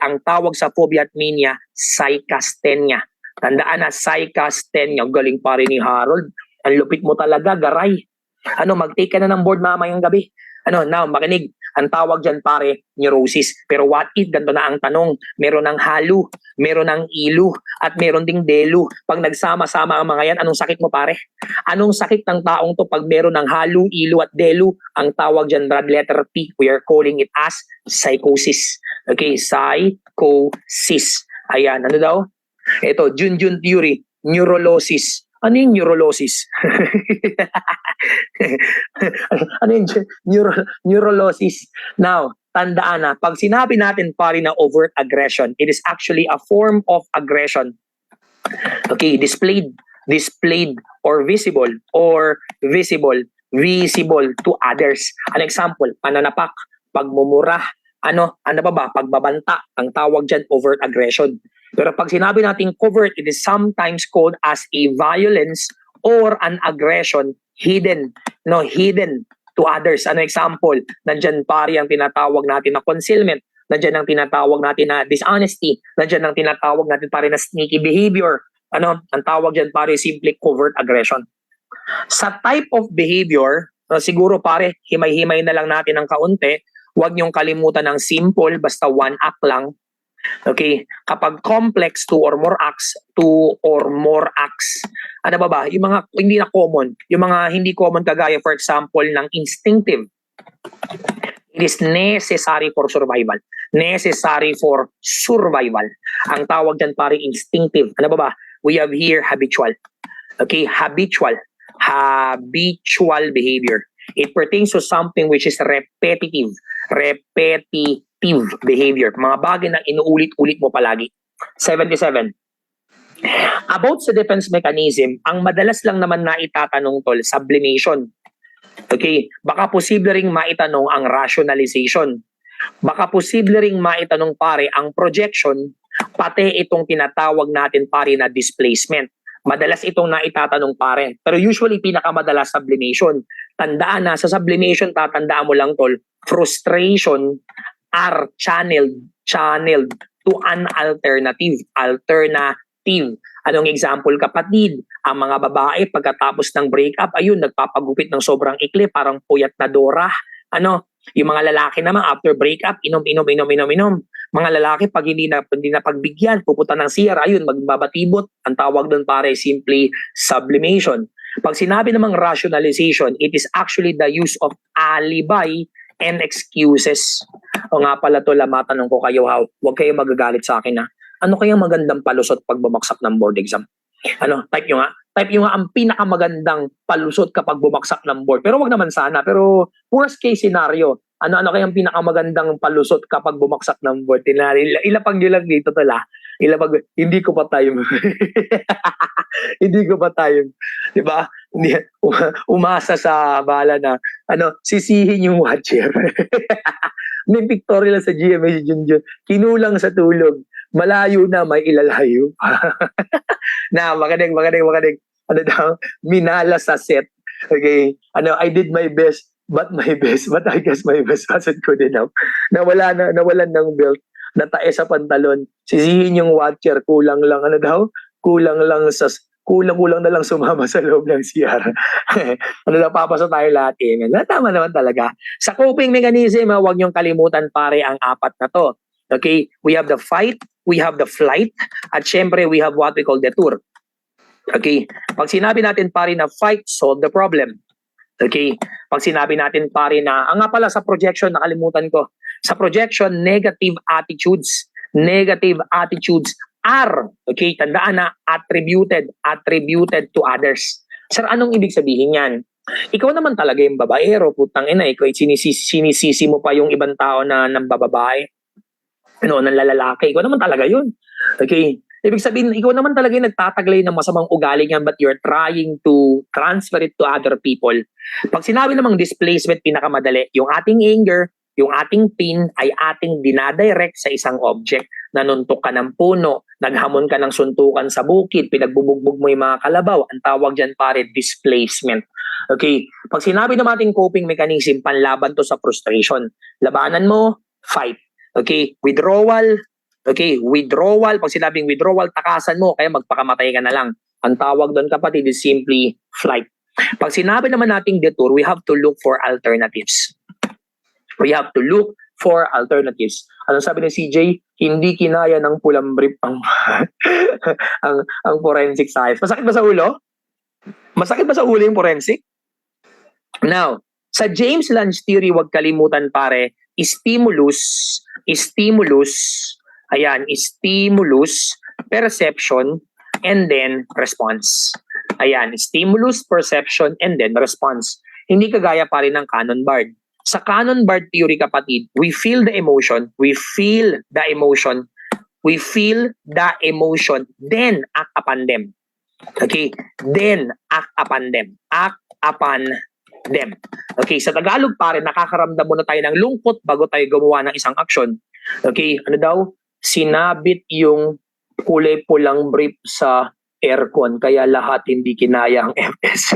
ang tawag sa phobia at mania, psychasthenia. Tandaan na, psychasthenia. Galing pare ni Harold. Ang lupit mo talaga, garay. Mag-take ka na ng board mamayang gabi. Now, makinig. Ang tawag dyan pare, neurosis. Pero what if, ganito na ang tanong, meron ng halu, meron ng ilu, at meron ding delu. Pag nagsama-sama ang mga yan, anong sakit mo pare? Anong sakit ng taong to pag meron ng halu, ilu, at delu? Ang tawag dyan, red letter P, we are calling it as psychosis. Okay, psychosis. Ayan, ano daw? Ito, Junjun theory, neurolosis. Ano yung neurolosis? Ano yung neurolosis? Now, tandaan na, pag sinabi natin pare na overt aggression, it is actually a form of aggression. Okay, displayed or visible to others. An example, pananapak, pagmumura, ano pa ba, pagbabanta, ang tawag dyan overt aggression. Pero pag sinabi natin covert, it is sometimes called as a violence or an aggression hidden to others. Ano example? Nandyan pare ang tinatawag natin na concealment. Nandyan ang tinatawag natin na dishonesty. Nandyan ang tinatawag natin pare na sneaky behavior. Ang tawag dyan pare simply covert aggression. Sa type of behavior, siguro pare, himay-himay na lang natin ng kaunti. Huwag niyong kalimutan ng simple, basta one act lang. Okay, kapag complex, two or more acts. Ano ba? Yung mga hindi na common, yung mga hindi common kagaya for example ng instinctive. It is necessary for survival. Ang tawag dyan pare instinctive. Ano ba? We have here habitual. Okay, habitual behavior. It pertains to something which is repetitive behavior. Mga bagay na inuulit-ulit mo palagi. 77. About sa defense mechanism, ang madalas lang naman na itatanong tol, sublimation. Okay, baka posible ring maitanong ang rationalization. Baka posible ring maitanong pare ang projection, pati itong tinatawag natin pare na displacement. Madalas itong naitatanong pare. Pero usually pinakamadalas sublimation. Tandaan na sa sublimation, tatandaan mo lang tol, frustration are channeled to an alternative. Anong example kapatid? Ang mga babae pagkatapos ng breakup, ayun, nagpapagupit ng sobrang ikli, parang puyat na Dora. Yung mga lalaki naman after breakup, inom. Mga lalaki pag hindi na pagbigyan, pupunta ng CR, ayun, magbabatibot. Ang tawag doon pare simply sublimation. Pag sinabi namang rationalization, it is actually the use of alibi and excuses. O nga pala to, matanong ko kayo, huwag kayo magagalit sa akin ha. Ano kayang magandang palusot pag bumaksak ng board exam? Type nyo nga ang pinakamagandang palusot kapag bumaksak ng board. Pero wag naman sana. Pero worst case scenario, ano kayang pinakamagandang palusot kapag bumaksak ng board? Ilapag nyo lang dito tala. Hindi ko pa tayo. Hindi ko pa tayo. Diba? Umasa sa bala na, sisihin yung watcher. May pictorial sa GMA si Junjun. Kinulang sa tulog. Malayo na, may ilalayo. Na, magaling. Minala sa set. Okay? I did my best, but I guess my best wasn't good enough. Nawalan ng belt, natae sa pantalon, sisihin yung watcher, kulang lang na lang sumama sa loob ng CR. Papasa tayo lahat eh. Tama naman talaga. Sa coping mechanism, huwag niyong kalimutan pare ang apat na to. Okay? We have the fight, we have the flight, at syempre we have what we call detour. Okay? Pag sinabi natin pare na fight, solve the problem. Okay? Pag sinabi natin pare na, nga pala sa projection, nakalimutan ko. Sa projection, negative attitudes are, okay, tandaan na, attributed to others. Sir, anong ibig sabihin yan? Ikaw naman talaga yung babaero, putang ina, ikaw sinisisi mo pa yung ibang tao na ng bababae, ng lalaki, ikaw naman talaga yun. Okay? Ibig sabihin, ikaw naman talaga yung nagtataglay ng masamang ugali niyan, but you're trying to transfer it to other people. Pag sinabi namang displacement, pinakamadali, yung ating anger, yung ating pain ay ating dinadirect sa isang object. Nanuntok ka ng puno, naghamon ka ng suntukan sa bukid, pinagbubugbog mo yung mga kalabaw, ang tawag dyan pare, displacement. Okay, pag sinabi naman ating coping mechanism, panlaban to sa frustration. Labanan mo, fight. Okay, withdrawal. Okay, withdrawal. Pag sinabing withdrawal, takasan mo, kaya magpakamatay ka na lang. Ang tawag doon kapatid is simply flight. Pag sinabi naman nating detour, we have to look for alternatives. We have to look for alternatives. Ano sabi ni CJ? Hindi kinaya ng pulang brief ang ang forensic science. Masakit ba sa ulo? Masakit ba sa ulo yung forensic? Now, sa James Lange theory, wag kalimutan pare, stimulus, perception, and then response. Ayan, stimulus, perception, and then response. Hindi kagaya pare ng Cannon-Bard. Sa Cannon-Bard theory kapatid, we feel the emotion, then act upon them. Okay? Then act upon them. Act upon them. Okay, sa Tagalog pare, nakakaramdam muna tayo ng lungkot bago tayo gumawa ng isang aksyon. Okay, ano daw? Sinabit yung kulay pulang brief sa aircon, kaya lahat hindi kinaya ang FS.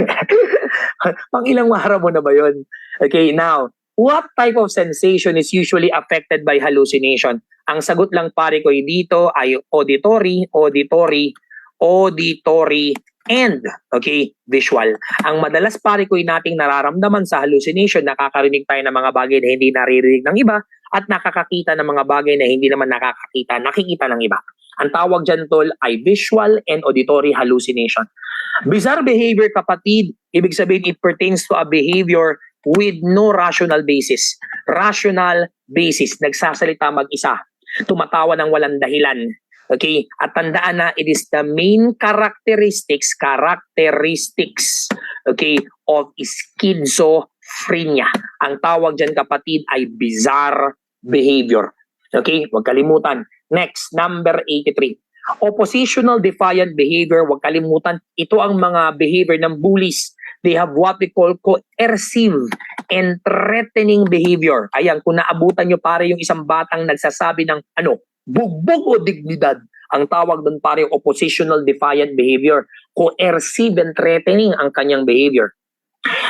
Pang ilang araw mo na ba yun? Okay, now, what type of sensation is usually affected by hallucination? Ang sagot lang pare ko dito ay auditory, and okay, visual. Ang madalas pare ko nating nararamdaman sa hallucination, nakakarinig tayo ng mga bagay na hindi naririnig ng iba at nakakakita ng mga bagay na hindi naman nakikita ng iba. Ang tawag dyan tol ay visual and auditory hallucination. Bizarre behavior kapatid, ibig sabihin it pertains to a behavior with no rational basis. Rational basis, nagsasalita mag-isa, tumatawa ng walang dahilan. Okay, at tandaan na it is the main characteristics, okay, of schizophrenia. Ang tawag dyan kapatid ay bizarre behavior. Okay, huwag kalimutan. Next, number 83. Oppositional defiant behavior, huwag kalimutan. Ito ang mga behavior ng bullies. They have what we call coercive and threatening behavior. Ayan, kung naabutan nyo pare yung isang batang nagsasabi ng bugbog o dignidad, ang tawag doon pare oppositional defiant behavior. Coercive and threatening ang kanyang behavior.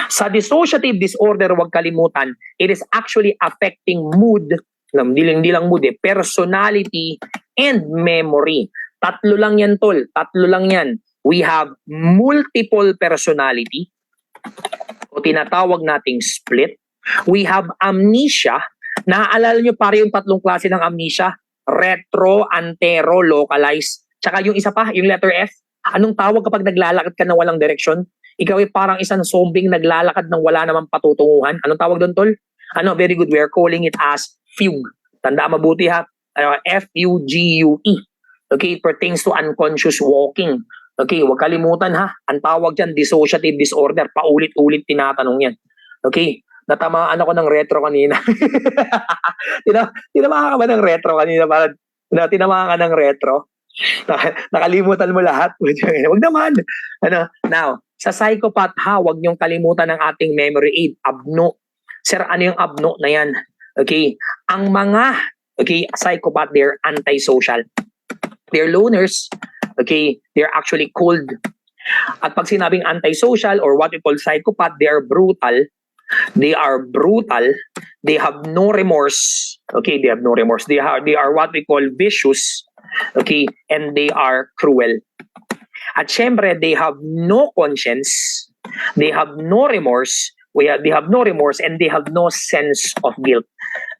Sa dissociative disorder, huwag kalimutan, it is actually affecting mood, hindi lang mood personality and memory. Tatlo lang yan tol, We have multiple personality, o tinatawag nating split. We have amnesia. Naaalala nyo pare yung tatlong klase ng amnesia? Retro, antero, localized. Tsaka yung isa pa, yung letter F. Anong tawag kapag naglalakad ka na walang direksyon? Ikaw ay parang isang zombie naglalakad ng wala namang patutunguhan. Anong tawag doon, tol? Very good. We are calling it as fugue. Tanda mabuti ha. F-U-G-U-E. Okay, it pertains to unconscious walking. Okay, huwag kalimutan ha. Ang tawag dyan, dissociative disorder. Paulit-ulit tinatanong yan. Okay, natamaan ako ng retro kanina. Tinamaan ka ba ng retro kanina? Tinamaan ka ng retro? Nakalimutan mo lahat? Huwag naman. Now, sa psychopath ha, huwag niyong kalimutan ng ating memory aid, abno. Sir, ano yung abno na yan? Okay, ang mga psychopath, they're antisocial. They're loners. Okay, they're actually cold. At pag sinabing antisocial or what we call psychopath, they are brutal. They have no remorse. Okay, they have no remorse. They are what we call vicious. Okay, and they are cruel. At syempre, they have no conscience. They have no remorse. They have no remorse and they have no sense of guilt.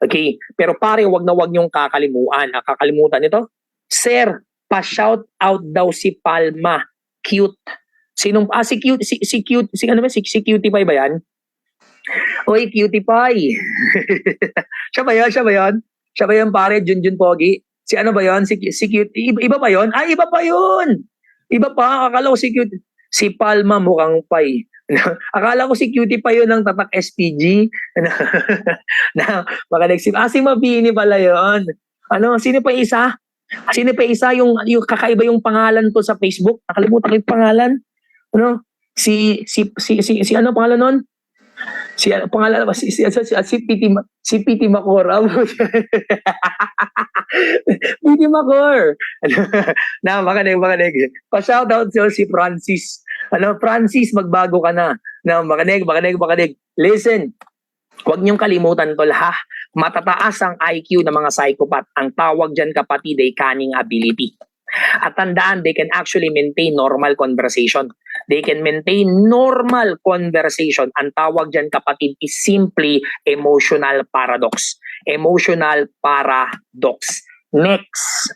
Okay, pero pare, wag niyong kakalimutan ito. Sir, pa-shout out daw si Palma. Cute. Si Cutie Pie ba yan? Oy, Cutie Pie. Siya ba yan? Siya ba yan pare? Junjun Pogi. Si ano ba yon? Si Cutie. Iba pa yon? Iba pa yon. Iba pa. Akala ko si Cutie. Si Palma mukhang pay. Akala ko si Cutie pa yun ng tatak SPG. na, si Mabini pala yon. Ano, sino pa isa? Sino pa isa yung kakaiba yung pangalan to sa Facebook? Nakalimutan ko yung pangalan. Ano? Si ano pangalan nun? Si ano pangalan ba si PT Macor. PT Macor. Na makinig. Pa-shoutout si Francis. Ano, Francis, magbago ka na. Na makinig. Listen. Huwag niyong kalimutan tol ha. Matataas ang IQ ng mga psychopath. Ang tawag diyan kapatid ay cunning ability. At tandaan, they can actually maintain normal conversation. They can maintain normal conversation. Ang tawag dyan kapatid is simply emotional paradox. Emotional paradox. Next.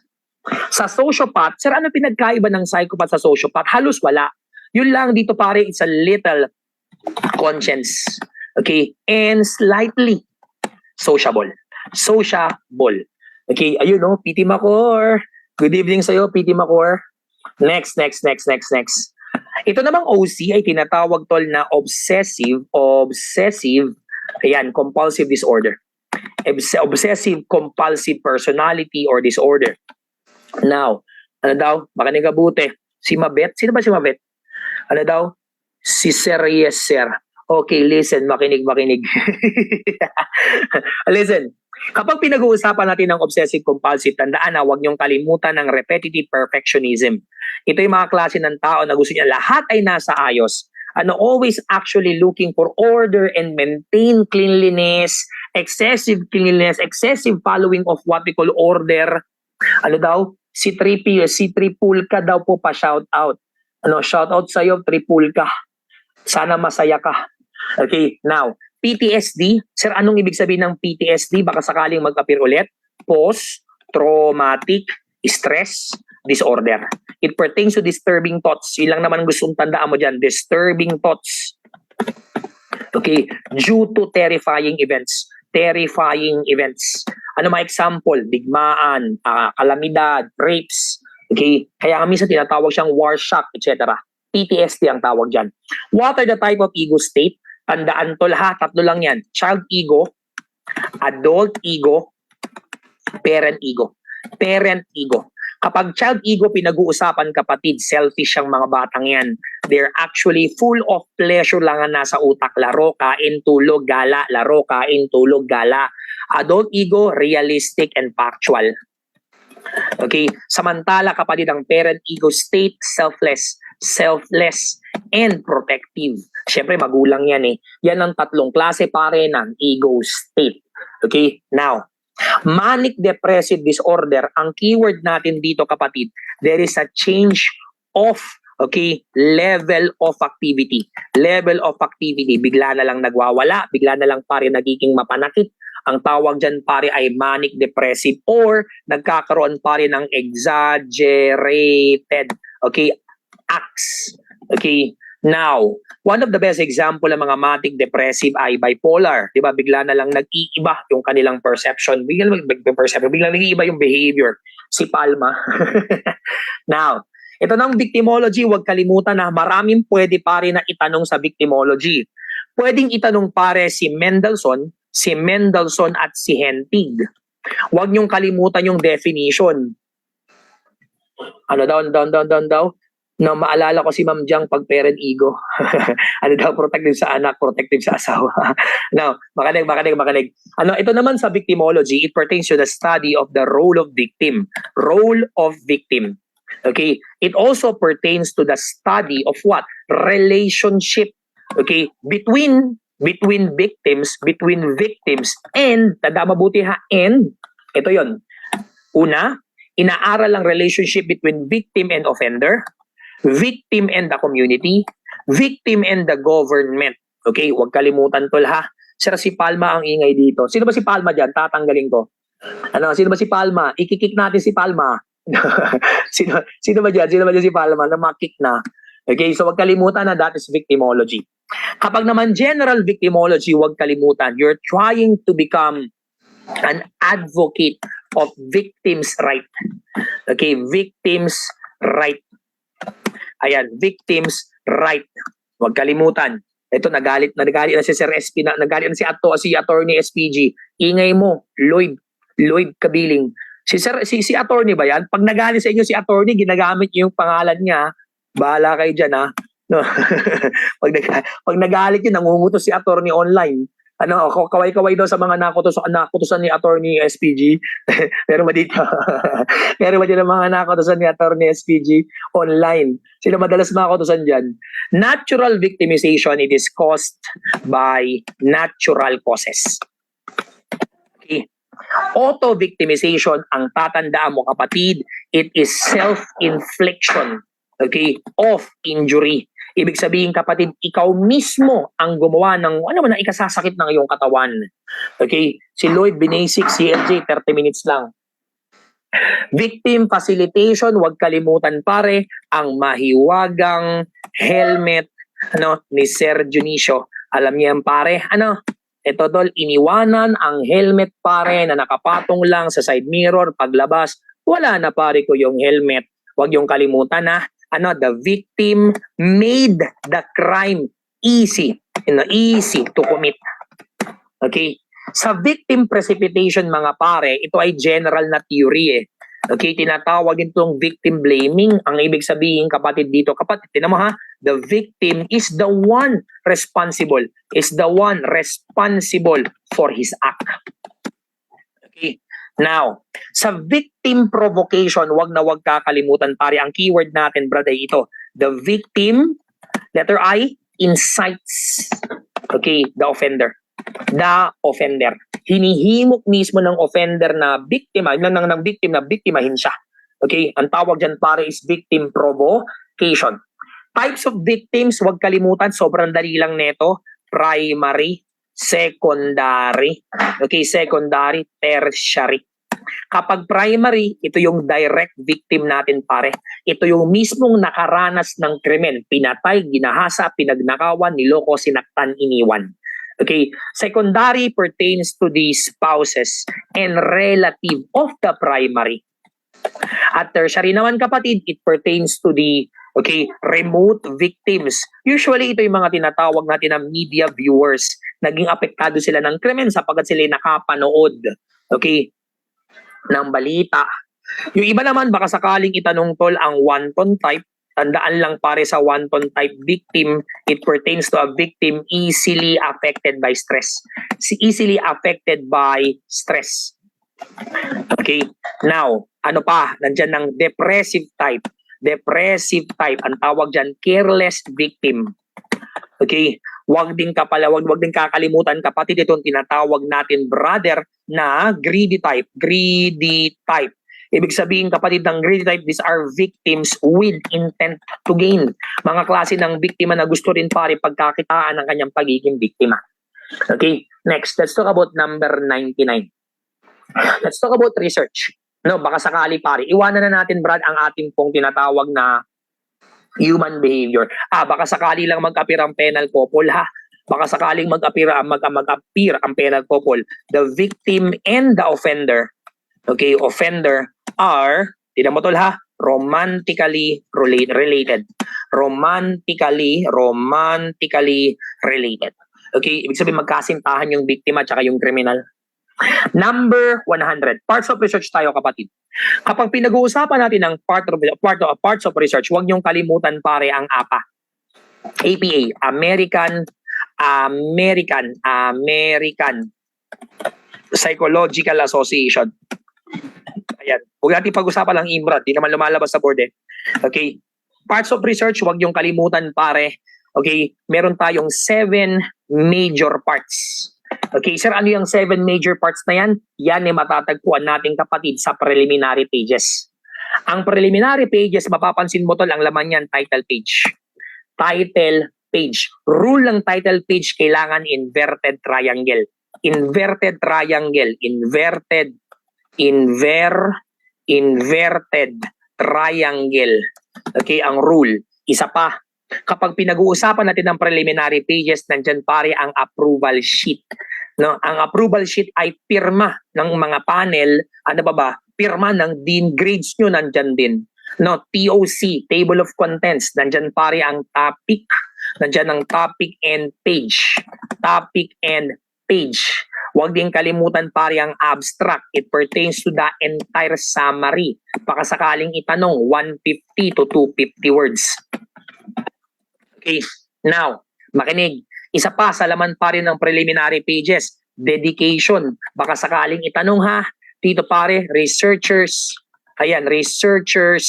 Sa sociopath, sir, ano pinagkaiba ng psychopath sa sociopath? Halos wala. Yun lang dito pare, it's a little conscience. Okay? And slightly sociable. Sociable. Okay, ayun no, PT Macor. Good evening sa'yo, PT Macor. Next. Ito namang OC ay tinatawag tol na obsessive, compulsive disorder. Obsessive compulsive personality or disorder. Now, ano daw? Makinig kabuti. Si Mabet, sino ba si Mabet? Ano daw? Si Sir Yes, Sir. Okay, listen, makinig. Listen. Kapag pinag-uusapan natin ng obsessive-compulsive, tandaan na huwag niyong kalimutan ng repetitive perfectionism. Ito yung mga klase ng tao na gusto niya lahat ay nasa ayos. Always actually looking for order and maintain cleanliness, excessive following of what we call order. Ano daw? Si Tripulka daw po pa-shout out. Shout out sa'yo, Tripulka. Sana masaya ka. Okay, now, PTSD. Sir, anong ibig sabihin ng PTSD? Baka sakaling mag-appear ulit. Post-traumatic stress disorder. It pertains to disturbing thoughts. Yun lang naman gustong tandaan mo dyan. Disturbing thoughts. Okay, due to terrifying events. Ano mga example? Digmaan, kalamidad, rapes. Okay, kaya minsan tinatawag siyang war shock, etc. PTSD ang tawag dyan. What are the type of ego state? Tandaan tol ha, tatlo lang yan. Child ego, adult ego, parent ego. Parent ego. Kapag child ego pinag-uusapan kapatid, selfish ang mga batang yan. They're actually full of pleasure lang ang nasa utak. Laro, kain, tulog, gala. Laro, kain, tulog, gala. Adult ego, realistic and factual. Okay, samantala kapatid ang parent ego state, selfless and protective. Siyempre magulang yan eh. Yan ang tatlong klase pare ng ego state. Okay, now, manic depressive disorder, ang keyword natin dito kapatid, there is a change of level of activity. Level of activity, bigla na lang nagwawala, bigla na lang pare nagiging mapanakit. Ang tawag dyan pare ay manic depressive or nagkakaroon pare ng exaggerated acts. Okay, now, one of the best example ng mga manic depressive ay bipolar. Diba? Bigla na lang nag-iiba yung kanilang perception. Bigla nag-iiba yung behavior. Si Palma. Now, ito ng victimology, huwag kalimutan na maraming pwede pare na itanong sa victimology. Pwedeng itanong pare si Mendelssohn at si Hentig. Huwag niyong kalimutan yung definition. Ano daw? Na maalala ko si Ma'am Jiang pag parent ego. Ano daw, protective sa anak, protective sa asawa. Now, makinig. Ito naman sa victimology, it pertains to the study of the role of victim. Okay? It also pertains to the study of what? Relationship. Okay? Between victims, and, tanda mabuti ha, and, ito yon. Una, inaaral ang relationship between victim and offender, victim and the community, victim and the government. Okay, huwag kalimutan tol ha. Sir, si Palma ang ingay dito. Sino ba si Palma dyan? Tatanggalin ko. Sino ba si Palma? Ikikik natin si Palma. Sino ba dyan? Sino ba dyan si Palma? Na makik na. Okay, so huwag kalimutan na that is victimology. Kapag naman general victimology, huwag kalimutan. You're trying to become an advocate of victims' right. Okay, victims' right. Ayan, victims' right. Huwag kalimutan. Ito, nagalit na si Sir SP, nagalit na si Attorney SPG. Ingay mo, Lloyd Kabiling. Si Attorney ba yan? Pag nagalit sa inyo si Attorney, ginagamit niyo yung pangalan niya. Bahala kayo dyan, ha? No. pag nagalit yun, nangungutos si Attorney online. Kaway-kaway daw sa mga nakutusan ni Attorney SPG. Pero dito. Pero dito mga nakutusan ni Attorney SPG online. Sino madalas makutusan dyan? Natural victimization, it is caused by natural causes. Okay. Auto-victimization, ang tatandaan mo kapatid, it is self-infliction, okay, of injury. Ibig sabihin kapatid, ikaw mismo ang gumawa ng na ikasasakit ng iyong katawan. Okay? Si Lloyd Binasic, CLJ, 30 minutes lang. Victim facilitation, huwag kalimutan pare, ang mahiwagang helmet ni Sir Junicio. Alam niyo yan pare, ito dol, iniwanan ang helmet pare na nakapatong lang sa side mirror paglabas. Wala na pare ko yung helmet. Huwag yung kalimutan the victim made the crime easy, easy to commit. Okay? Sa victim precipitation mga pare, ito ay general na theory Okay, tinatawag itong victim blaming. Ang ibig sabihin kapatid dito, tinan mo the victim is the one responsible for his act. Okay. Now, sa victim provocation, wag kakalimutan pare, ang keyword natin brad ay ito. The victim, letter I, incites, okay, the offender. Hinihimok mismo ng offender na biktima, ng victim na biktimahin siya. Okay, ang tawag dyan pare is victim provocation. Types of victims, wag kalimutan, sobrang dali lang neto. Primary, secondary, okay, secondary, tertiary. Kapag primary, ito yung direct victim natin pare. Ito yung mismong nakaranas ng krimen. Pinatay, ginahasa, pinagnakawan, niloko, sinaktan, iniwan. Okay, secondary pertains to the spouses and relative of the primary. At tertiary naman kapatid, it pertains to the remote victims. Usually ito yung mga tinatawag natin na media viewers. Naging apektado sila ng krimen sapagkat sila nakapanood ng balita. Yung iba naman baka sakaling itanong tol ang wanton type. Tandaan lang pare sa wanton type victim, it pertains to a victim easily affected by stress. Easily affected by stress. Okay. Now, nandyan ng depressive type. Depressive type, ang tawag dyan, careless victim. Okay. Wag din kakalimutan kapatid, itong tinatawag natin brother na greedy type. Greedy type. Ibig sabihin kapatid ng greedy type, these are victims with intent to gain. Mga klase ng biktima na gusto rin pare pagkakitaan ng kanyang pagiging biktima. Okay, next, let's talk about number 99. Let's talk about research. Baka sakali pare, iwanan na natin Brad ang ating pong tinatawag na human behavior. Baka sakali lang mag-appear ang penal couple Baka sakaling mag-appear ang penal couple. The victim and the offender, offender are, tinan mo tol romantically related. Romantically related. Okay, ibig sabihin magkasintahan yung biktima at yung kriminal. Number 100. Parts of research tayo kapatid. Kapag pinag-uusapan natin ang parts of research, huwag niyong kalimutan pare ang APA. APA, American Psychological Association. Ayan. Huwag natin pag-usapan lang IMRAD. Di naman lumalabas sa board Okay. Parts of research, huwag yung kalimutan pare. Okay. Meron tayong 7 major parts. Okay. Sir, ano yung 7 major parts na yan? Yan ay matatagpuan natin kapatid sa preliminary pages. Ang preliminary pages, mapapansin mo tol, ang laman yan, title page. Title page. Rule ng title page, kailangan inverted triangle. Inverted triangle. Inverted triangle. Okay, ang rule. Isa pa, kapag pinag-uusapan natin ng preliminary pages, nandyan pare ang approval sheet. No, ang approval sheet ay pirma ng mga panel, ano ba? Pirma ng dean, grades nyo nandyan din. No, TOC, table of contents, nandyan pare ang topic, nandyan ang topic and page. Topic and page. Huwag din kalimutan pare ang abstract. It pertains to the entire summary. Baka sakaling itanong, 150 to 250 words. Okay, now, makinig. Isa pa sa laman pa rin ng preliminary pages, dedication. Baka sakaling itanong ha, dito pare, researchers. Ayan, researchers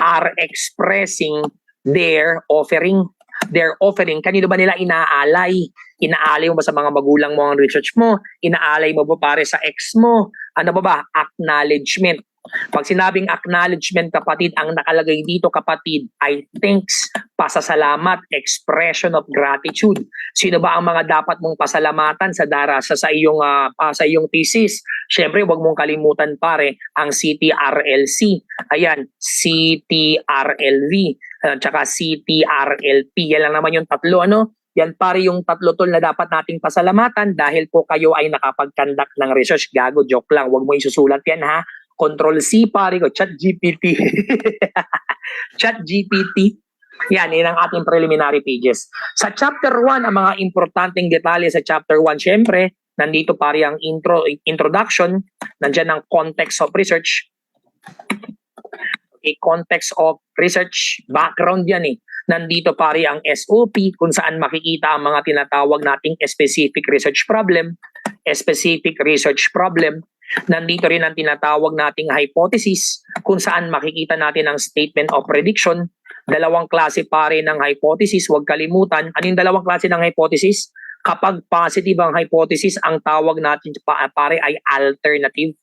are expressing their offering. Their offering, kanino ba nila inaalay? Inaalay mo ba sa mga magulang mo ang research mo? Inaalay mo ba pare sa ex mo? Ano ba? Acknowledgement. Pag sinabing acknowledgement kapatid, ang nakalagay dito kapatid ay thanks, pasasalamat, expression of gratitude. Sino ba ang mga dapat mong pasalamatan sa sa iyong thesis? Syempre, wag mong kalimutan pare ang CTRLC. Ayan, CTRLV, tsaka CTRLP. Yan lang naman yung tatlo, ano? Yan pare yung tatlo tol na dapat nating pasalamatan dahil po kayo ay nakapag-conduct ng research. Gago, joke lang. Wag mo isusulat yan ha. Control C pare ko, ChatGPT. ChatGPT. Yan ang ating preliminary pages. Sa chapter 1, ang mga importanteng detalye sa chapter 1, syempre, nandito pare ang introduction, nandiyan ang context of research. Okay, context of research, background yan eh. Nandito pare ang SOP kung saan makikita ang mga tinatawag nating specific research problem. Nandito rin ang tinatawag nating hypothesis kung saan makikita natin ang statement of prediction. Dalawang klase pare ng hypothesis, huwag kalimutan. Ano yung dalawang klase ng hypothesis? Kapag positive ang hypothesis, ang tawag natin pare ay alternative.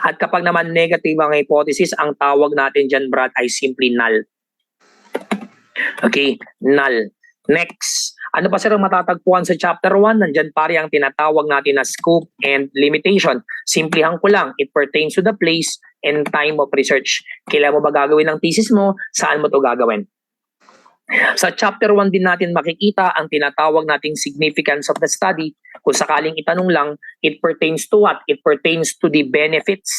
At kapag naman negative ang hypothesis, ang tawag natin dyan Brad ay simply null. Okay, null. Next, ano pa sir ang matatagpuan sa chapter 1? Nandyan pare ang tinatawag natin na scope and limitation. Simplihan ko lang, it pertains to the place and time of research. Kailan mo ba gagawin ang thesis mo? Saan mo to gagawin? Sa chapter 1 din natin makikita ang tinatawag nating significance of the study. Kung sakaling itanong lang, it pertains to what? It pertains to the benefits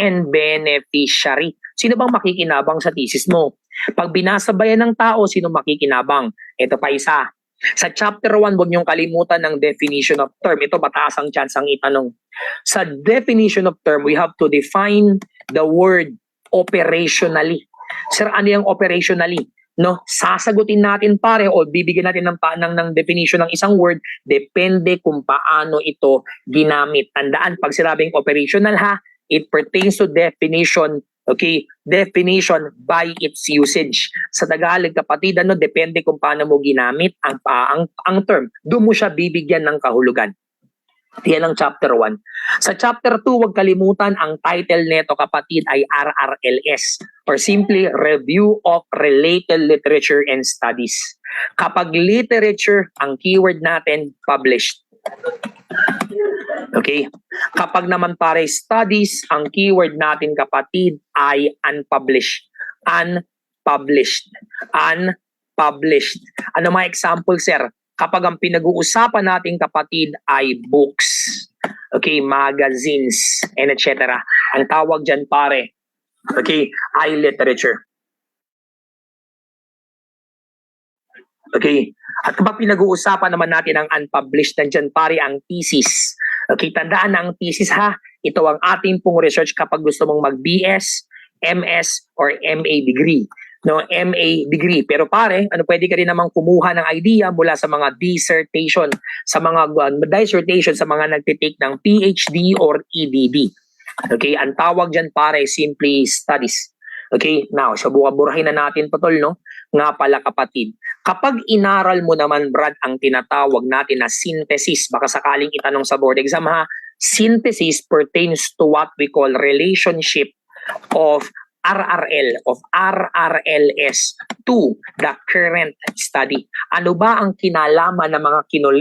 and beneficiary. Sino bang makikinabang sa thesis mo? Pag binasabayan ng tao, sino makikinabang? Ito pa isa. Sa chapter 1, huwag niyong kalimutan ng definition of term. Ito mataas ang chance ang itanong. Sa definition of term, we have to define the word operationally. Sir, ano yung operationally? No, sasagutin natin pare o bibigyan natin ng definition ng isang word, depende kung paano ito ginamit. Tandaan, pag sinabing operational ha, it pertains to definition. Okay, definition by its usage. Sa Tagalog kapatid, depende kung paano mo ginamit ang term. Doon mo siya bibigyan ng kahulugan. Yan ang chapter 1. Sa chapter 2, huwag kalimutan ang title neto kapatid ay RRLS or simply Review of Related Literature and Studies. Kapag literature, ang keyword natin, published. Okay? Kapag naman pare studies, ang keyword natin kapatid ay unpublished. Unpublished. Ano mga example, sir? Kapag ang pinag-uusapan natin kapatid ay books, okay, magazines, and etc. Ang tawag dyan pare, okay, ay literature. Okay, at kapag pinag-uusapan naman natin ang unpublished, nandyan pare ang thesis. Okay, tandaan na ang thesis ha, ito ang ating pong research kapag gusto mong mag-BS, MS, or MA degree. No, MA degree. Pero pare, pwede ka rin namang kumuha ng idea mula sa mga dissertation, sa mga nagtitake ng PhD or EDD. Okay, ang tawag dyan pare, simply studies. Okay, now, burahin na natin to tol, no? Nga pala kapatid, kapag inaral mo naman Brad ang tinatawag natin na synthesis, baka sakaling itanong sa board exam ha, synthesis pertains to what we call relationship of RRLS to the current study. Ano ba ang kinalaman ng mga